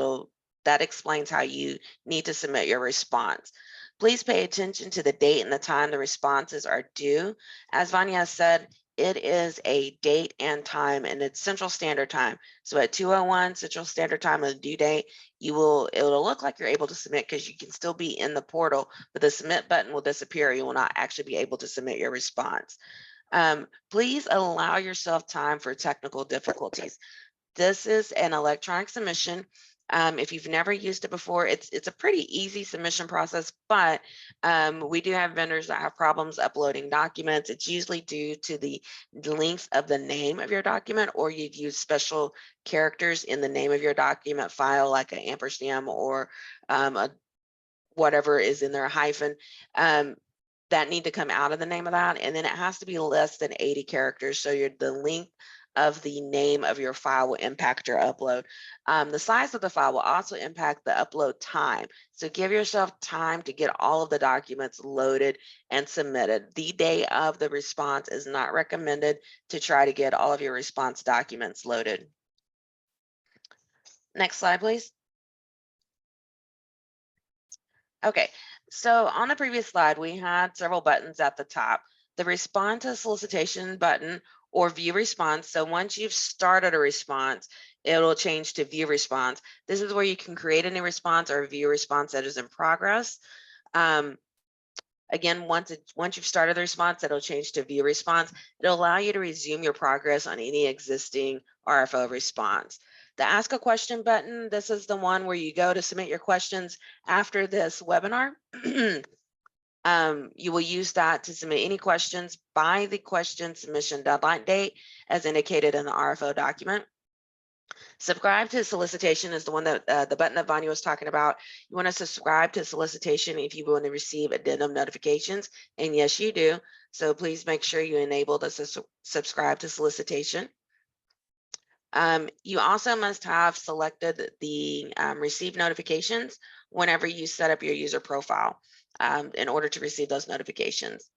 that explains how you need to submit your response. Please pay attention to the date and the time the responses are due. As Vanya said, it is a date and time, and it's Central Standard Time. So at 2:01 Central Standard Time of the due date, it'll look like you're able to submit because you can still be in the portal, but the submit button will disappear. You will not actually be able to submit your response. Please allow yourself time for technical difficulties. This is an electronic submission. If you've never used it before, it's a pretty easy submission process, but we do have vendors that have problems uploading documents. It's usually due to the length of the name of your document, or you've used special characters in the name of your document file, like an ampersand or whatever is in there, a hyphen, that need to come out of the name of that. And then it has to be less than 80 characters. So the length of the name of your file will impact your upload. The size of the file will also impact the upload time. So give yourself time to get all of the documents loaded and submitted. The day of the response is not recommended to try to get all of your response documents loaded. Next slide, please. Okay, so on the previous slide, we had several buttons at the top. The respond to solicitation button or view response. So once you've started a response, it'll change to view response. This is where you can create a new response or view response that is in progress. Again, once you've started the response, it'll change to view response. It'll allow you to resume your progress on any existing RFO response. The Ask a Question button, this is the one where you go to submit your questions after this webinar. You will use that to submit any questions by the question submission deadline date as indicated in the RFO document. Subscribe to solicitation is the one that the button that Vanya was talking about. You want to subscribe to solicitation if you want to receive addendum notifications, and yes, you do. So please make sure you enable the subscribe to solicitation. You also must have selected the receive notifications whenever you set up your user profile in order to receive those notifications.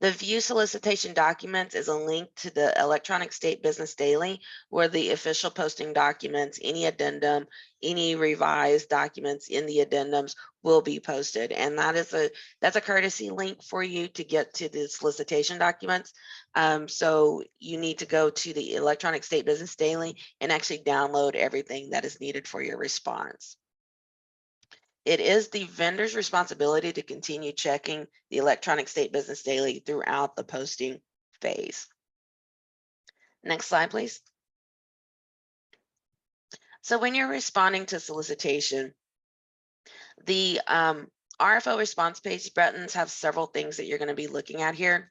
The view solicitation documents is a link to the Electronic State Business Daily, where the official posting documents, any addendum, any revised documents in the addendums will be posted. And that's a courtesy link for you to get to the solicitation documents. So you need to go to the Electronic State Business Daily and actually download everything that is needed for your response. It is the vendor's responsibility to continue checking the Electronic State Business Daily throughout the posting phase. Next slide, please. So when you're responding to solicitation, the RFO response page buttons have several things that you're going to be looking at here.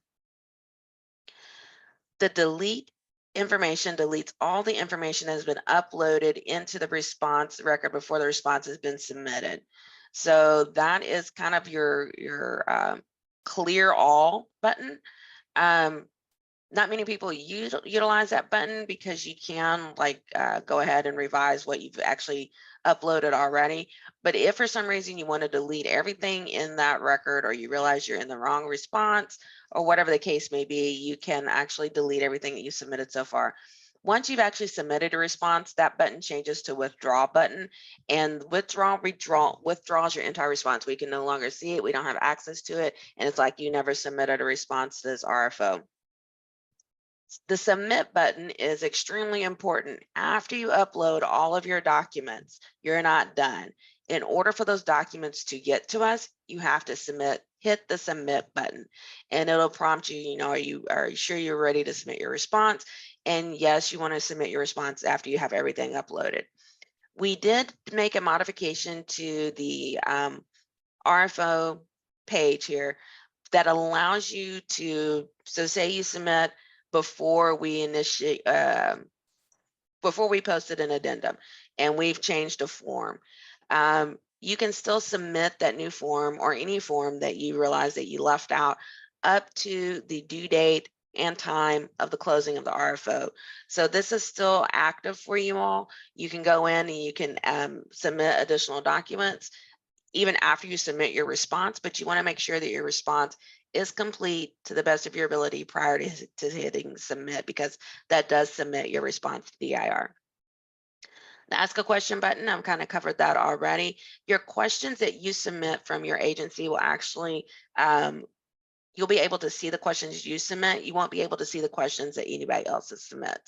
The delete information deletes all the information that has been uploaded into the response record before the response has been submitted. So that is kind of your clear all button. Not many people utilize that button because you can go ahead and revise what you've actually uploaded already. But if for some reason you want to delete everything in that record, or you realize you're in the wrong response, or whatever the case may be, you can actually delete everything that you submitted so far. Once you've actually submitted a response, that button changes to withdraw button, and withdraws your entire response. We can no longer see it. We don't have access to it. And it's like you never submitted a response to this RFO. The submit button is extremely important. After you upload all of your documents, you're not done. In order for those documents to get to us, you have to hit the submit button, and it'll prompt you, are you sure you're ready to submit your response? And yes, you want to submit your response after you have everything uploaded. We did make a modification to the RFO page here that allows you to, so say you submit before we initiate, before we posted an addendum and we've changed a form. You can still submit that new form or any form that you realize that you left out up to the due date and time of the closing of the RFO. So this is still active for you all. You can go in and you can submit additional documents even after you submit your response, but you want to make sure that your response is complete to the best of your ability prior to hitting submit, because that does submit your response to DIR. The ask a question button, I've kind of covered that already. Your questions that you submit from your agency will actually, you'll be able to see the questions you submit. You won't be able to see the questions that anybody else submit.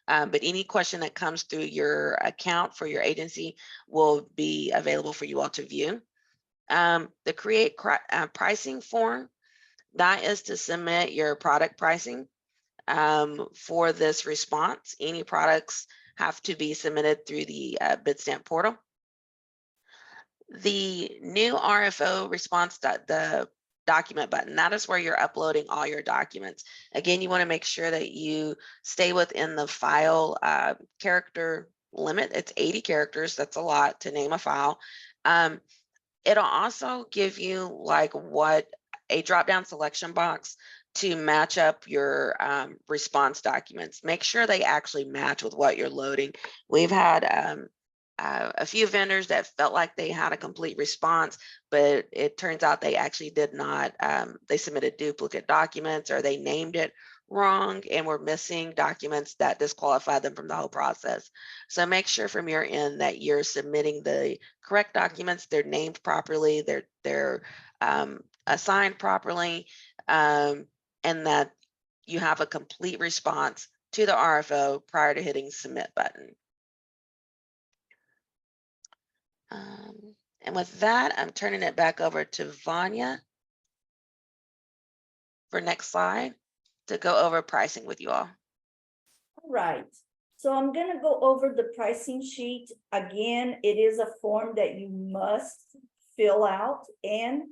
But any question that comes through your account for your agency will be available for you all to view. The create pricing form, that is to submit your product pricing for this response. Any products have to be submitted through the Bitstamp portal. The new RFO response, the document button, that is where you're uploading all your documents. Again, you want to make sure that you stay within the file character limit. It's 80 characters. That's a lot to name a file. It'll also give you like what a drop-down selection box to match up your response documents. Make sure they actually match with what you're loading. We've had a few vendors that felt like they had a complete response, but it turns out they actually did not. They submitted duplicate documents or they named it wrong and were missing documents that disqualify them from the whole process. So make sure from your end that you're submitting the correct documents, they're named properly, they're assigned properly, and that you have a complete response to the RFO prior to hitting submit button. And with that, I'm turning it back over to Vanya for next slide to go over pricing with you all. All right, so I'm gonna go over the pricing sheet. Again, it is a form that you must fill out and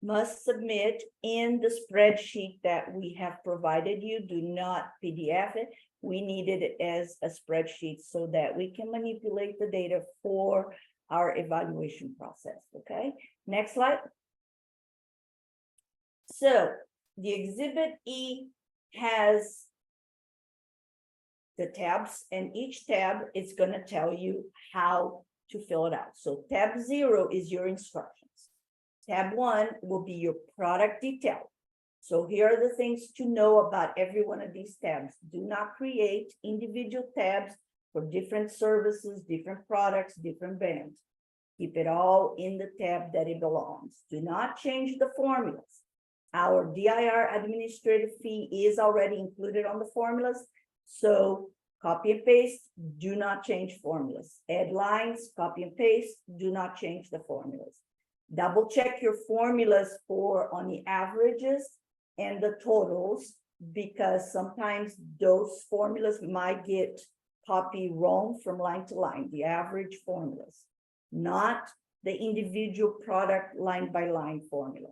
must submit in the spreadsheet that we have provided you. Do not PDF it. We need it as a spreadsheet so that we can manipulate the data for our evaluation process, okay? Next slide. So the Exhibit E has the tabs, and each tab is going to tell you how to fill it out. So tab 0 is your instructions. Tab 1 will be your product detail. So here are the things to know about every one of these tabs. Do not create individual tabs for different services, different products, different bands. Keep it all in the tab that it belongs. Do not change the formulas. Our DIR administrative fee is already included on the formulas. So copy and paste, do not change formulas. Add lines, copy and paste, do not change the formulas. Double check your formulas on the averages and the totals, because sometimes those formulas might get copied wrong from line to line, the average formulas, not the individual product line by line formula.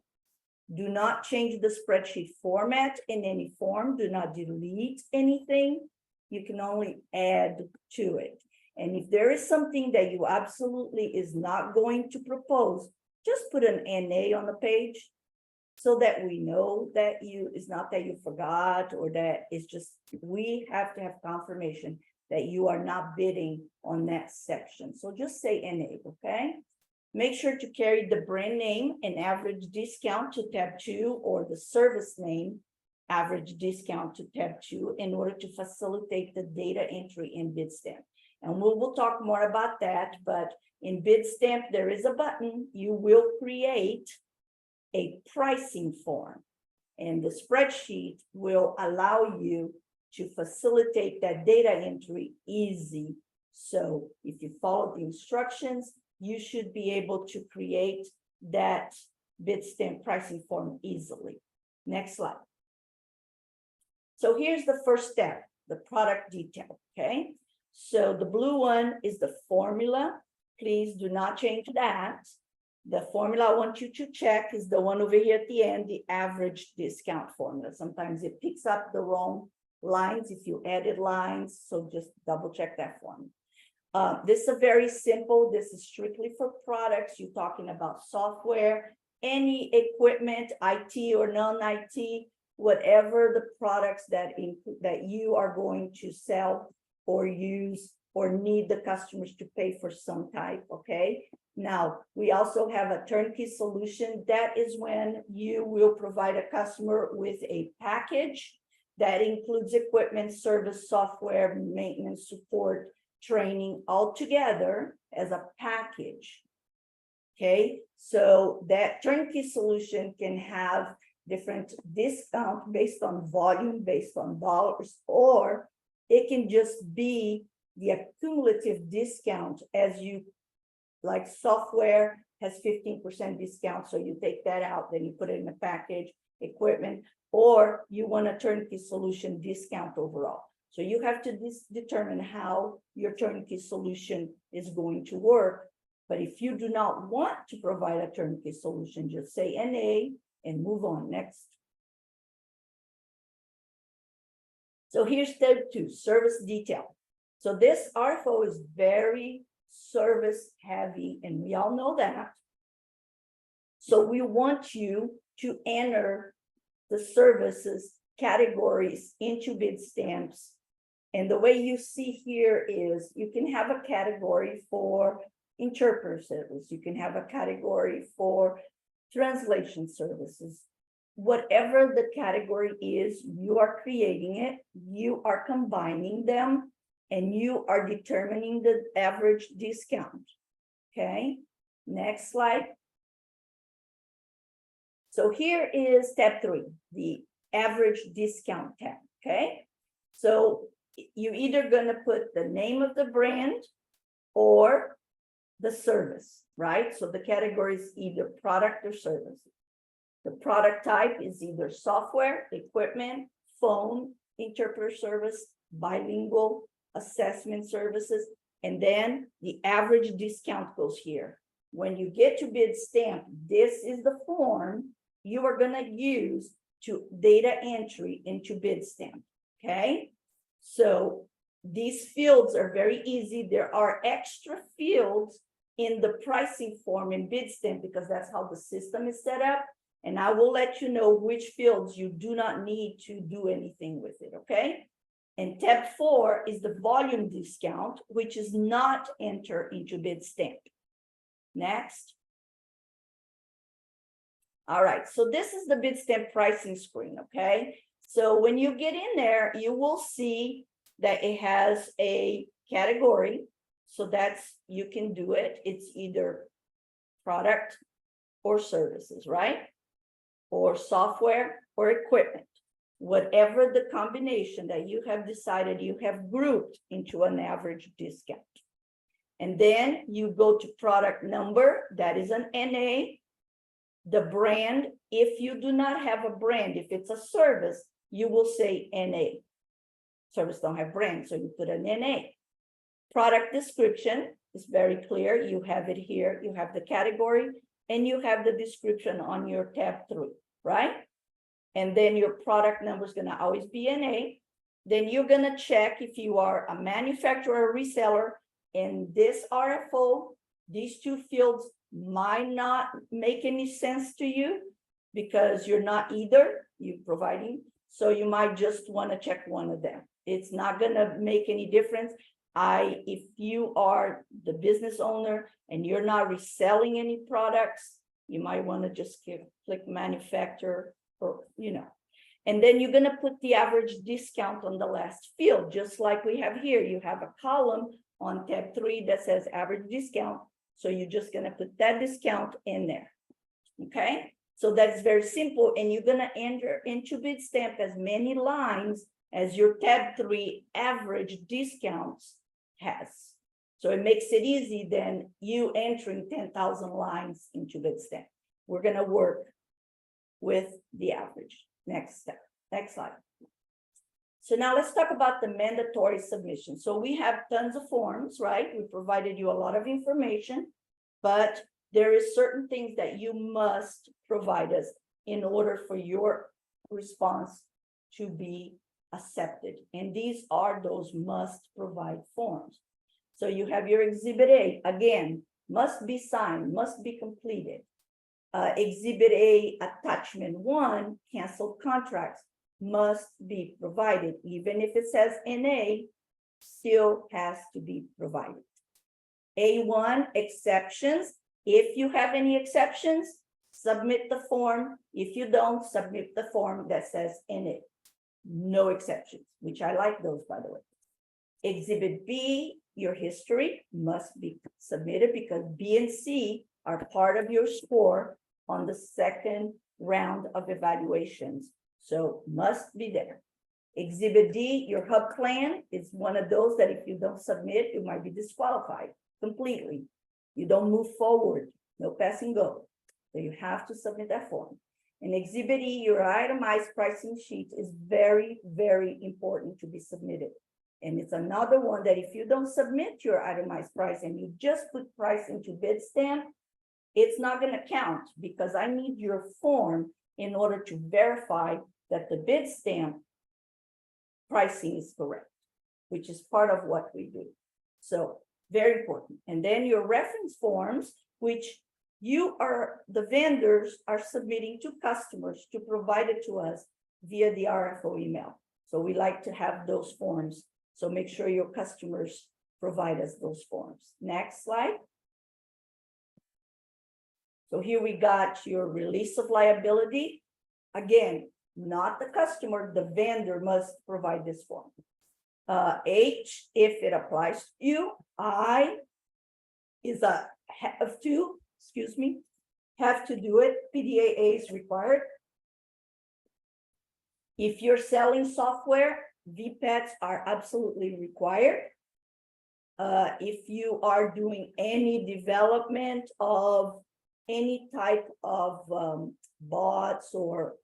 Do not change the spreadsheet format in any form. Do not delete anything. You can only add to it. And if there is something that you absolutely is not going to propose, just put an NA on the page so that we know that it's not that you forgot, or that it's just, we have to have confirmation that you are not bidding on that section. So just say NA, okay? Make sure to carry the brand name and average discount to tab 2, or the service name average discount to tab 2, in order to facilitate the data entry in Bitstamp. And we'll talk more about that, but in Bitstamp, there is a button. You will create a pricing form, and the spreadsheet will allow you to facilitate that data entry easy. So if you follow the instructions, you should be able to create that Bitstamp pricing form easily. Next slide. So here's the first step, the product detail, okay? So the blue one is the formula. Please do not change that. The formula I want you to check is the one over here at the end, the average discount formula. Sometimes it picks up the wrong lines if you added lines, so just double check that formula. This is a very simple, this is strictly for products. You're talking about software, any equipment, IT or non-IT, whatever the products that you are going to sell or use or need the customers to pay for some type, okay? Now, we also have a turnkey solution. That is when you will provide a customer with a package that includes equipment, service, software, maintenance, support, training, all together as a package. Okay, so that turnkey solution can have different discount based on volume, based on dollars, or it can just be the accumulative discount as you, like software has 15% discount, so you take that out, then you put it in a package, equipment, or you want a turnkey solution discount overall. So you have to determine how your turnkey solution is going to work. But if you do not want to provide a turnkey solution, just say NA and move on. Next. So here's step 2, service detail. So this RFO is very service heavy, and we all know that. So we want you to enter the services categories into bid stamps. And the way you see here is you can have a category for interpreter service. You can have a category for translation services. Whatever the category is, you are creating it, you are combining them, and you are determining the average discount. Okay, next slide. So here is tab 3, the average discount tab. Okay, so you're either going to put the name of the brand or the service, right? So the category is either product or service. The product type is either software, equipment, phone, interpreter service, bilingual, assessment services, and then the average discount goes here. When you get to bid stamp, this is the form you are going to use to data entry into bid stamp. Okay, so these fields are very easy. There are extra fields in the pricing form in bid stamp because that's how the system is set up. And I will let you know which fields you do not need to do anything with it, okay? And tab 4 is the volume discount, which is not entered into bid stamp. Next. All right, so this is the bid stamp pricing screen, okay? So when you get in there, you will see that it has a category. So that's, you can do it. It's either product or services, right? Or software or equipment. Whatever the combination that you have decided, you have grouped into an average discount. And then you go to product number, that is an NA. The brand, if you do not have a brand, if it's a service, you will say NA. Service don't have brand, so you put an NA. Product description is very clear. You have it here. You have the category and you have the description on your tab 3, right? And then your product number is going to always be NA. Then you're going to check if you are a manufacturer or reseller. In this RFO, these two fields might not make any sense to you because you're not either, you're providing. So you might just want to check one of them. It's not going to make any difference. If you are the business owner and you're not reselling any products, you might want to just click manufacturer or, and then you're going to put the average discount on the last field, just like we have here. You have a column on tab 3 that says average discount. So you're just going to put that discount in there. Okay, so that's very simple. And you're going to enter into bid stamp as many lines as your tab 3 average discounts has. So it makes it easy than you entering 10,000 lines into bid stamp. We're going to work with the average. Next step, next slide. So now let's talk about the mandatory submission. So we have tons of forms, right? We provided you a lot of information, but there is certain things that you must provide us in order for your response to be accepted. And these are those must provide forms. So you have your Exhibit A, again, must be signed, must be completed. Exhibit A, Attachment 1, canceled contracts must be provided, even if it says NA, still has to be provided. A1, exceptions. If you have any exceptions, submit the form. If you don't, submit the form that says NA. No exceptions, which I like those, by the way. Exhibit B, your history must be submitted because B and C are part of your score on the second round of evaluations. So must be there. Exhibit D, your hub plan is one of those that if you don't submit, you might be disqualified completely. You don't move forward, no pass and go. So you have to submit that form. And Exhibit E, your itemized pricing sheet is very, very important to be submitted. And it's another one that if you don't submit your itemized price and you just put price into bid stamp, it's not going to count because I need your form in order to verify that the bid stamp pricing is correct, which is part of what we do. So very important. And then your reference forms, which the vendors are submitting to customers to provide it to us via the RFO email. So we like to have those forms. So make sure your customers provide us those forms. Next slide. So here we got your release of liability. Again, not the customer, the vendor must provide this form. H, if it applies to you. I is a have to, have to do it. PDAA is required. If you're selling software, VPATs are absolutely required. If you are doing any development of any type of bots or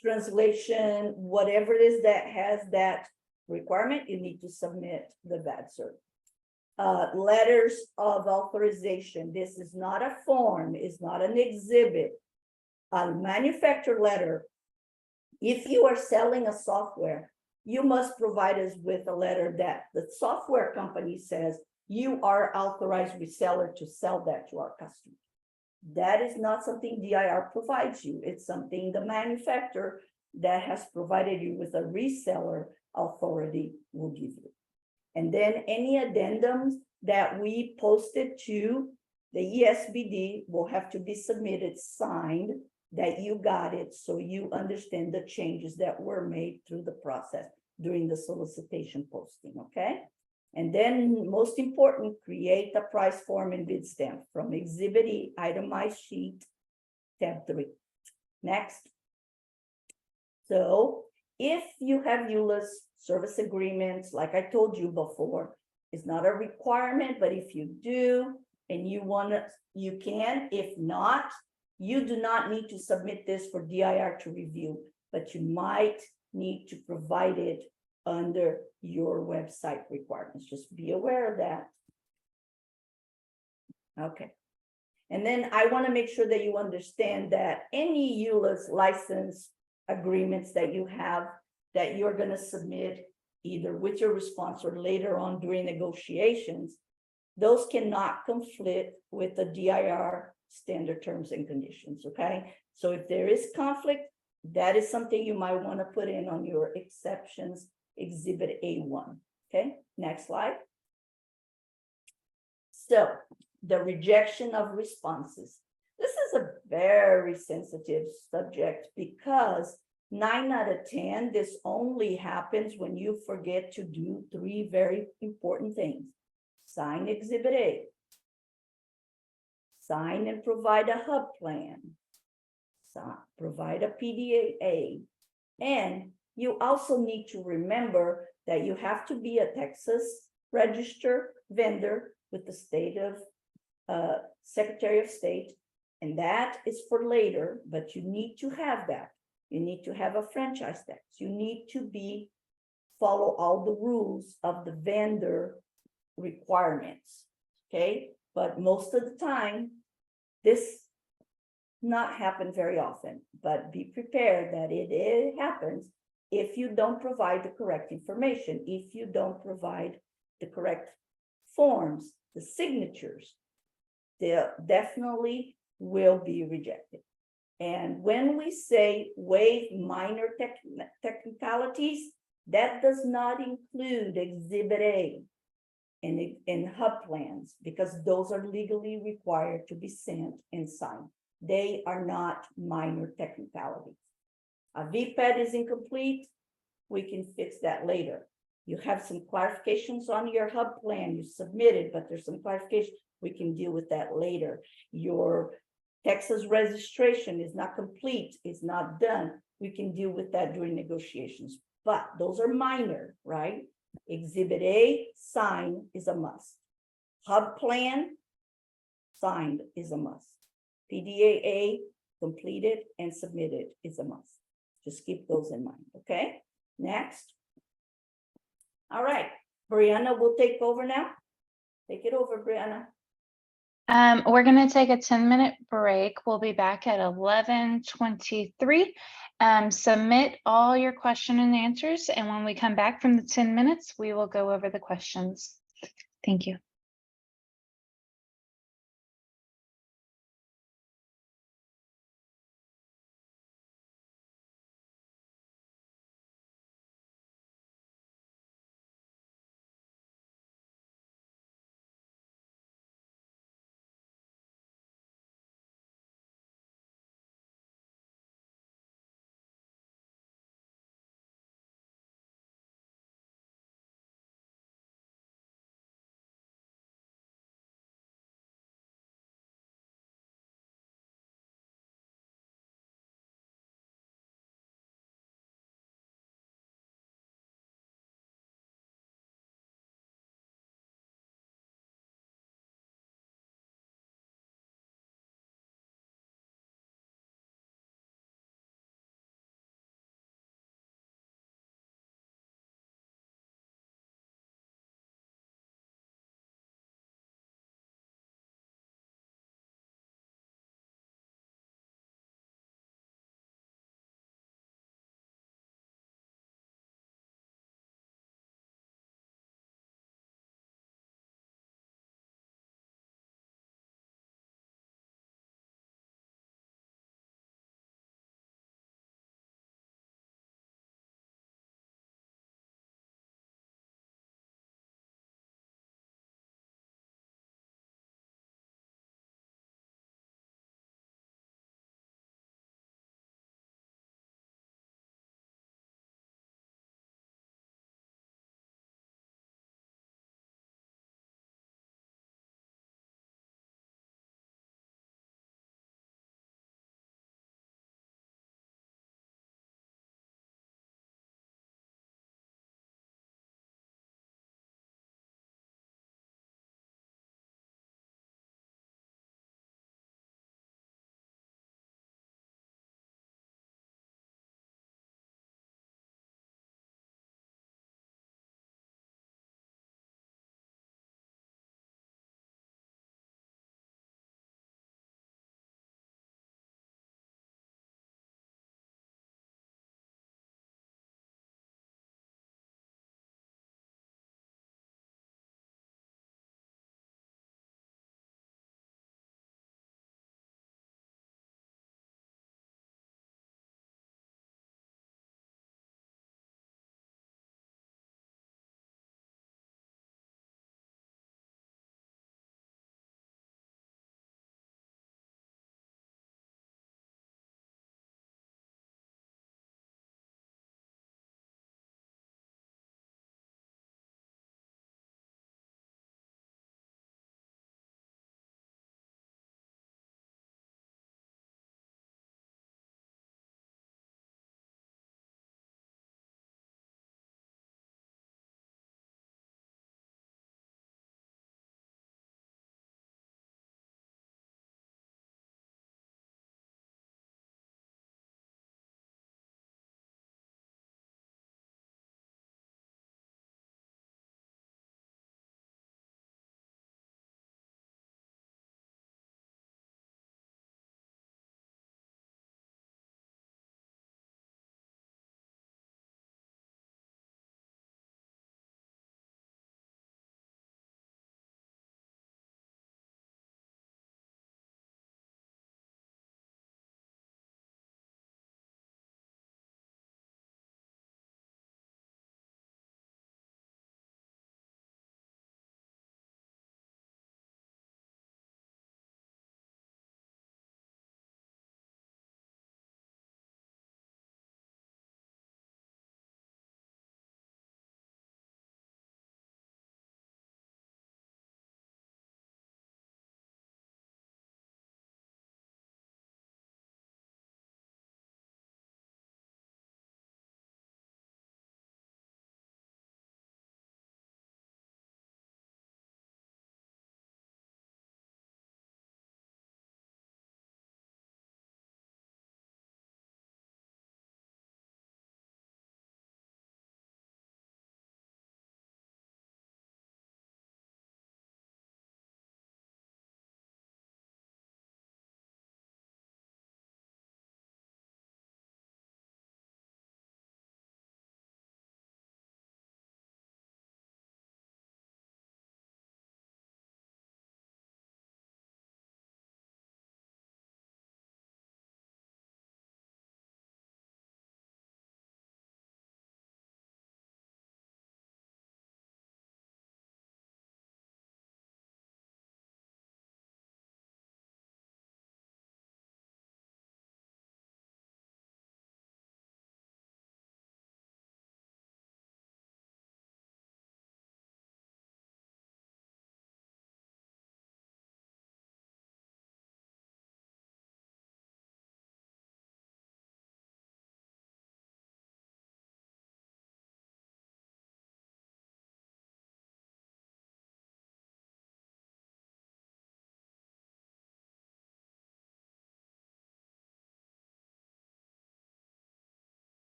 translation, whatever it is that has that requirement, you need to submit the VADSER. Letters of authorization. This is not a form, it's not an exhibit. A manufacturer letter. If you are selling a software, you must provide us with a letter that the software company says you are authorized reseller to sell that to our customers. That is not something DIR provides you. It's something the manufacturer that has provided you with a reseller authority will give you. And then any addendums that we posted to the ESBD will have to be submitted, signed, that you got it, so you understand the changes that were made through the process during the solicitation posting, okay? And then most important, create a price form and bid stamp from Exhibit E, itemized sheet, tab 3. Next. So if you have EULA's service agreements, like I told you before, it's not a requirement, but if you do and you want to, you can. If not, you do not need to submit this for DIR to review, but you might need to provide it under your website requirements. Just be aware of that. Okay. And then I want to make sure that you understand that any EULA's license agreements that you have that you're going to submit either with your response or later on during negotiations, those cannot conflict with the DIR standard terms and conditions, okay? So if there is conflict, that is something you might want to put in on your exceptions Exhibit A1, okay? Next slide. So the rejection of responses. This is a very sensitive subject because 9 out of 10, this only happens when you forget to do 3 very important things. Sign Exhibit A. Sign and provide a hub plan. Provide a PDAA. And you also need to remember that you have to be a Texas registered vendor with the state of Secretary of State. And that is for later, but you need to have that. You need to have a franchise tax. You need to be follow all the rules of the vendor requirements, okay? But most of the time, this not happen very often, but be prepared that it happens if you don't provide the correct information, if you don't provide the correct forms, the signatures, they definitely will be rejected. And when we say waive minor technicalities, that does not include Exhibit A and hub plans, because those are legally required to be sent and signed. They are not minor technicalities. A VPAD is incomplete, we can fix that later. You have some clarifications on your hub plan, you submitted, but there's some clarification, we can deal with that later. Your Texas registration is not complete, it's not done, we can deal with that during negotiations, but those are minor, right? Exhibit A, sign is a must. Hub plan, signed is a must. PDAA, completed and submitted is a must. Just keep those in mind, okay? Next. All right, Brianna will take over now. Take it over, Brianna. We're going to take a 10-minute break. We'll be back at 11:23. Submit all your question and answers, and when we come back from the 10 minutes, we will go over the questions. Thank you.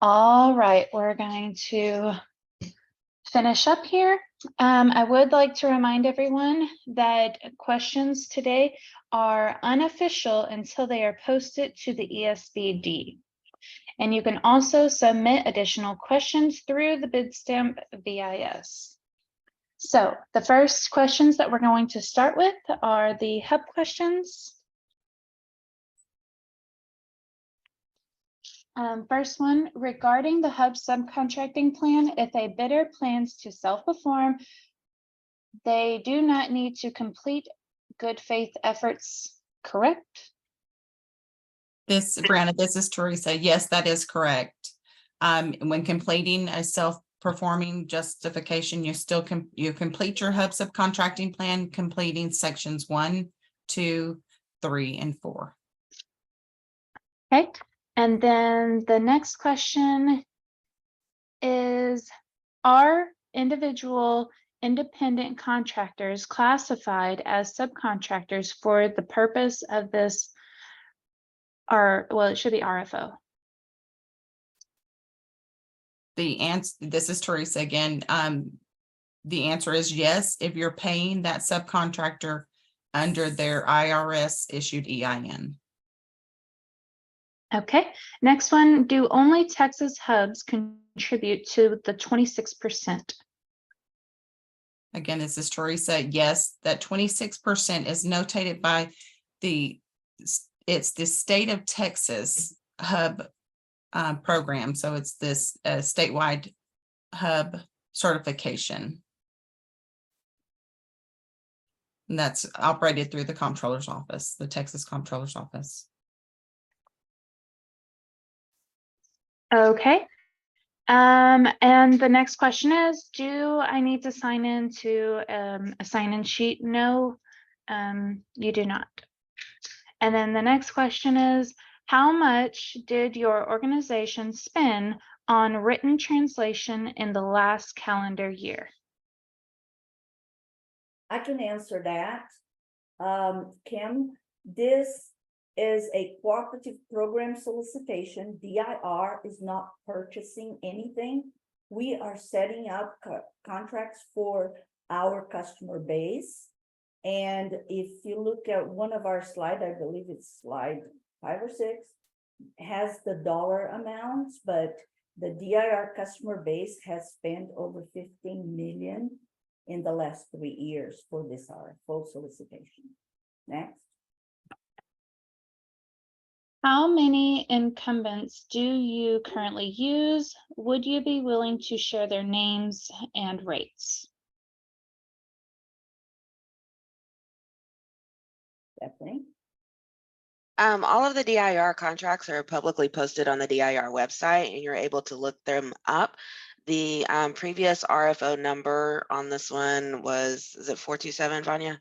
All right, we're going to finish up here. I would like to remind everyone that questions today are unofficial until they are posted to the ESBD. And you can also submit additional questions through the Bidstamp VIS. So the first questions that we're going to start with are the hub questions. First one, regarding the hub subcontracting plan, if a bidder plans to self-perform, they do not need to complete good faith efforts, correct? Brianna, this is Teresa. Yes, that is correct. When completing a self-performing justification, you complete your hub subcontracting plan, completing sections 1, 2, 3, and 4. Okay, and then the next question is, are individual independent contractors classified as subcontractors for the purpose of this, or well, it should be RFO? This is Teresa again. The answer is yes, if you're paying that subcontractor under their IRS issued EIN. Okay, next one, do only Texas hubs contribute to the 26%? Again, this is Teresa. Yes, that 26% is notated by it's the state of Texas hub program. So it's this statewide hub certification. And that's operated through the comptroller's office, the Texas comptroller's office. Okay. And the next question is, do I need to sign in to a sign-in sheet? No, you do not. And then the next question is, how much did your organization spend on written translation in the last calendar year? I can answer that. Kim, this is a cooperative program solicitation. DIR is not purchasing anything. We are setting up contracts for our customer base. And if you look at one of our slides, I believe it's slide 5 or 6, has the dollar amounts, but the DIR customer base has spent over 15 million in the last 3 years for this RFO solicitation. Next. How many incumbents do you currently use? Would you be willing to share their names and rates? Stephanie? All of the DIR contracts are publicly posted on the DIR website, and you're able to look them up. The previous RFO number on this one was, is it 427, Vanya?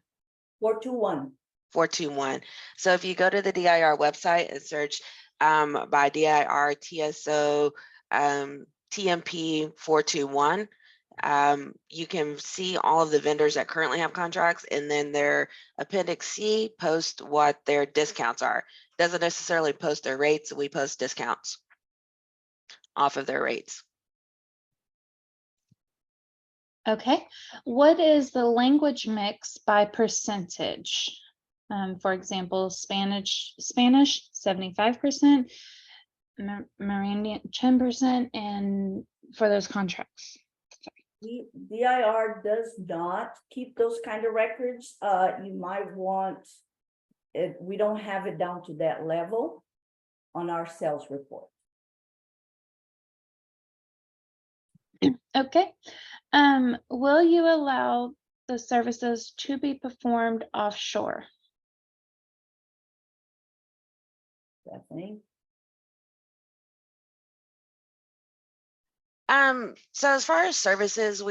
421. 421. So if you go to the DIR website and search by DIR-CPO-TMP-572, you can see all of the vendors that currently have contracts, and then their Appendix C post what their discounts are. Doesn't necessarily post their rates. We post discounts off of their rates. Okay, what is the language mix by percentage? For example, Spanish 75%, Mirandian 10%, and for those contracts. DIR does not keep those kind of records. You might want it. We don't have it down to that level on our sales report. Okay. Will you allow the services to be performed offshore? Stephanie? So as far as services,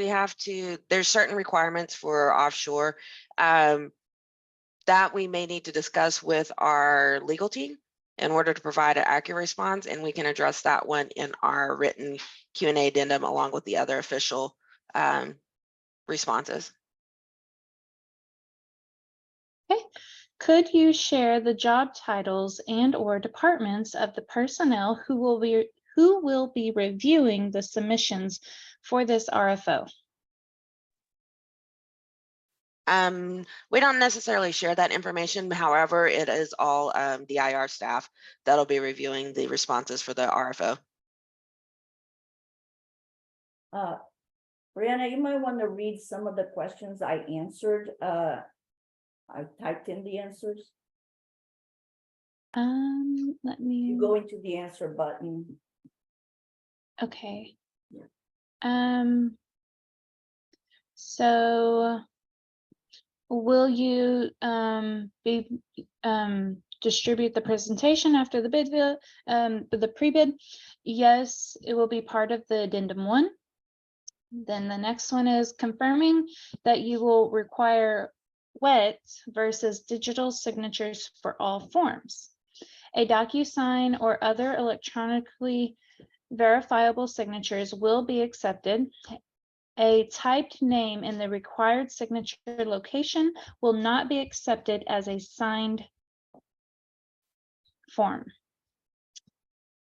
there's certain requirements for offshore that we may need to discuss with our legal team in order to provide an accurate response, and we can address that one in our written Q&A addendum along with the other official responses. Okay. Could you share the job titles and/or departments of the personnel who will who will be reviewing the submissions for this RFO? We don't necessarily share that information. However, it is all DIR staff that'll be reviewing the responses for the RFO. Brianna, you might want to read some of the questions I answered. I typed in the answers. Let me. You go into the answer button. Okay. Yeah. So will you distribute the presentation after the bid, the pre-bid? Yes, it will be part of the addendum 1. Then the next one is confirming that you will require wet versus digital signatures for all forms. A DocuSign or other electronically verifiable signatures will be accepted. A typed name in the required signature location will not be accepted as a signed form.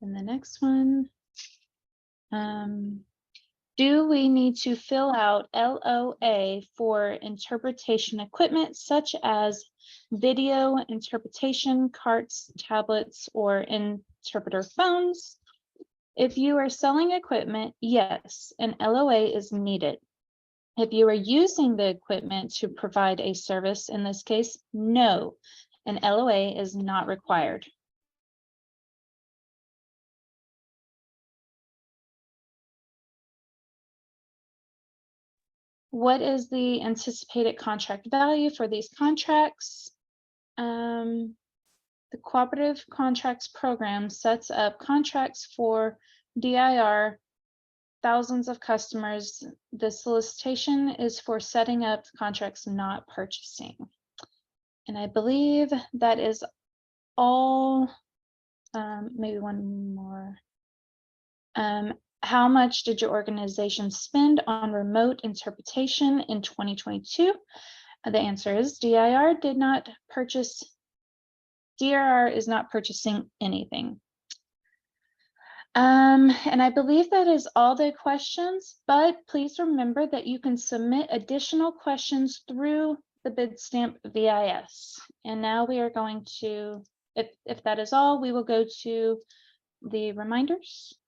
And the next one, do we need to fill out LOA for interpretation equipment such as video interpretation carts, tablets, or interpreter phones? If you are selling equipment, yes, an LOA is needed. If you are using the equipment to provide a service, in this case, no, an LOA is not required. What is the anticipated contract value for these contracts? The Cooperative Contracts Program sets up contracts for DIR, thousands of customers. The solicitation is for setting up contracts, not purchasing. And I believe that is all. Maybe one more. How much did your organization spend on remote interpretation in 2022? The answer is DIR did not purchase. DIR is not purchasing anything. And I believe that is all the questions, but please remember that you can submit additional questions through the Bidstamp VIS. And now we are going to, if that is all, we will go to the reminders.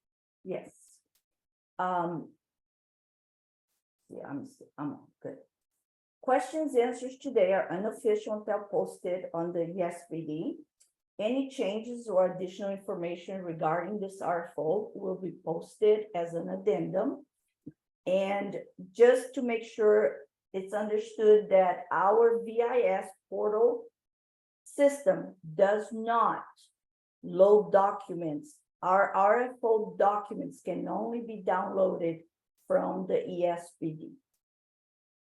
Yes. Yeah, I'm good. Questions, answers today are unofficial until posted on the ESPD. Any changes or additional information regarding this RFO will be posted as an addendum. And just to make sure it's understood that our VIS portal system does not load documents. Our RFO documents can only be downloaded from the ESPD.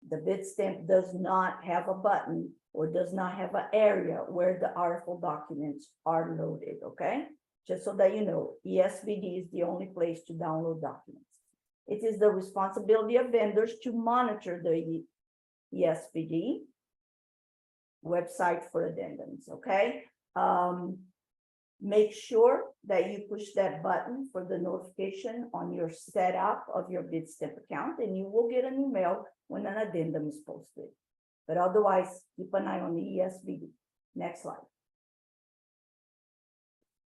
The Bidstamp does not have a button or does not have an area where the RFO documents are loaded, okay? Just so that you know, ESPD is the only place to download documents. It is the responsibility of vendors to monitor the ESPD website for addendums, okay? Make sure that you push that button for the notification on your setup of your Bidstamp account, and you will get an email when an addendum is posted. But otherwise, keep an eye on the ESPD. Next slide.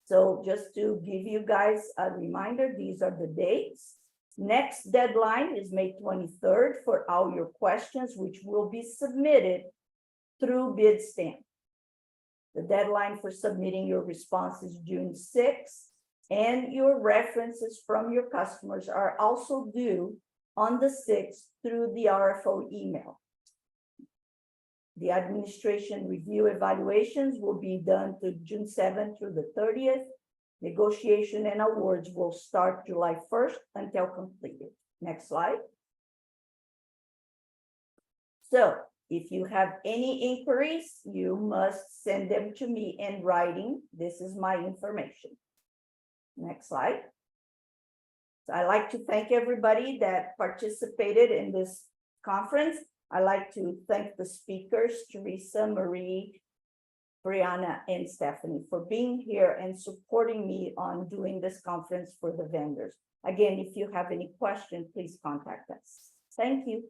So just to give you guys a reminder, these are the dates. Next deadline is May 23rd for all your questions, which will be submitted through Bidstamp. The deadline for submitting your response is June 6th, and your references from your customers are also due on the 6th through the RFO email. The administration review evaluations will be done to June 7th through the 30th. Negotiation and awards will start July 1st until completed. Next slide. So if you have any inquiries, you must send them to me in writing. This is my information. Next slide. So I'd like to thank everybody that participated in this conference. I'd like to thank the speakers, Teresa, Marie, Brianna and Stephanie for being here and supporting me on doing this conference for the vendors. Again, if you have any questions, please contact us. Thank you.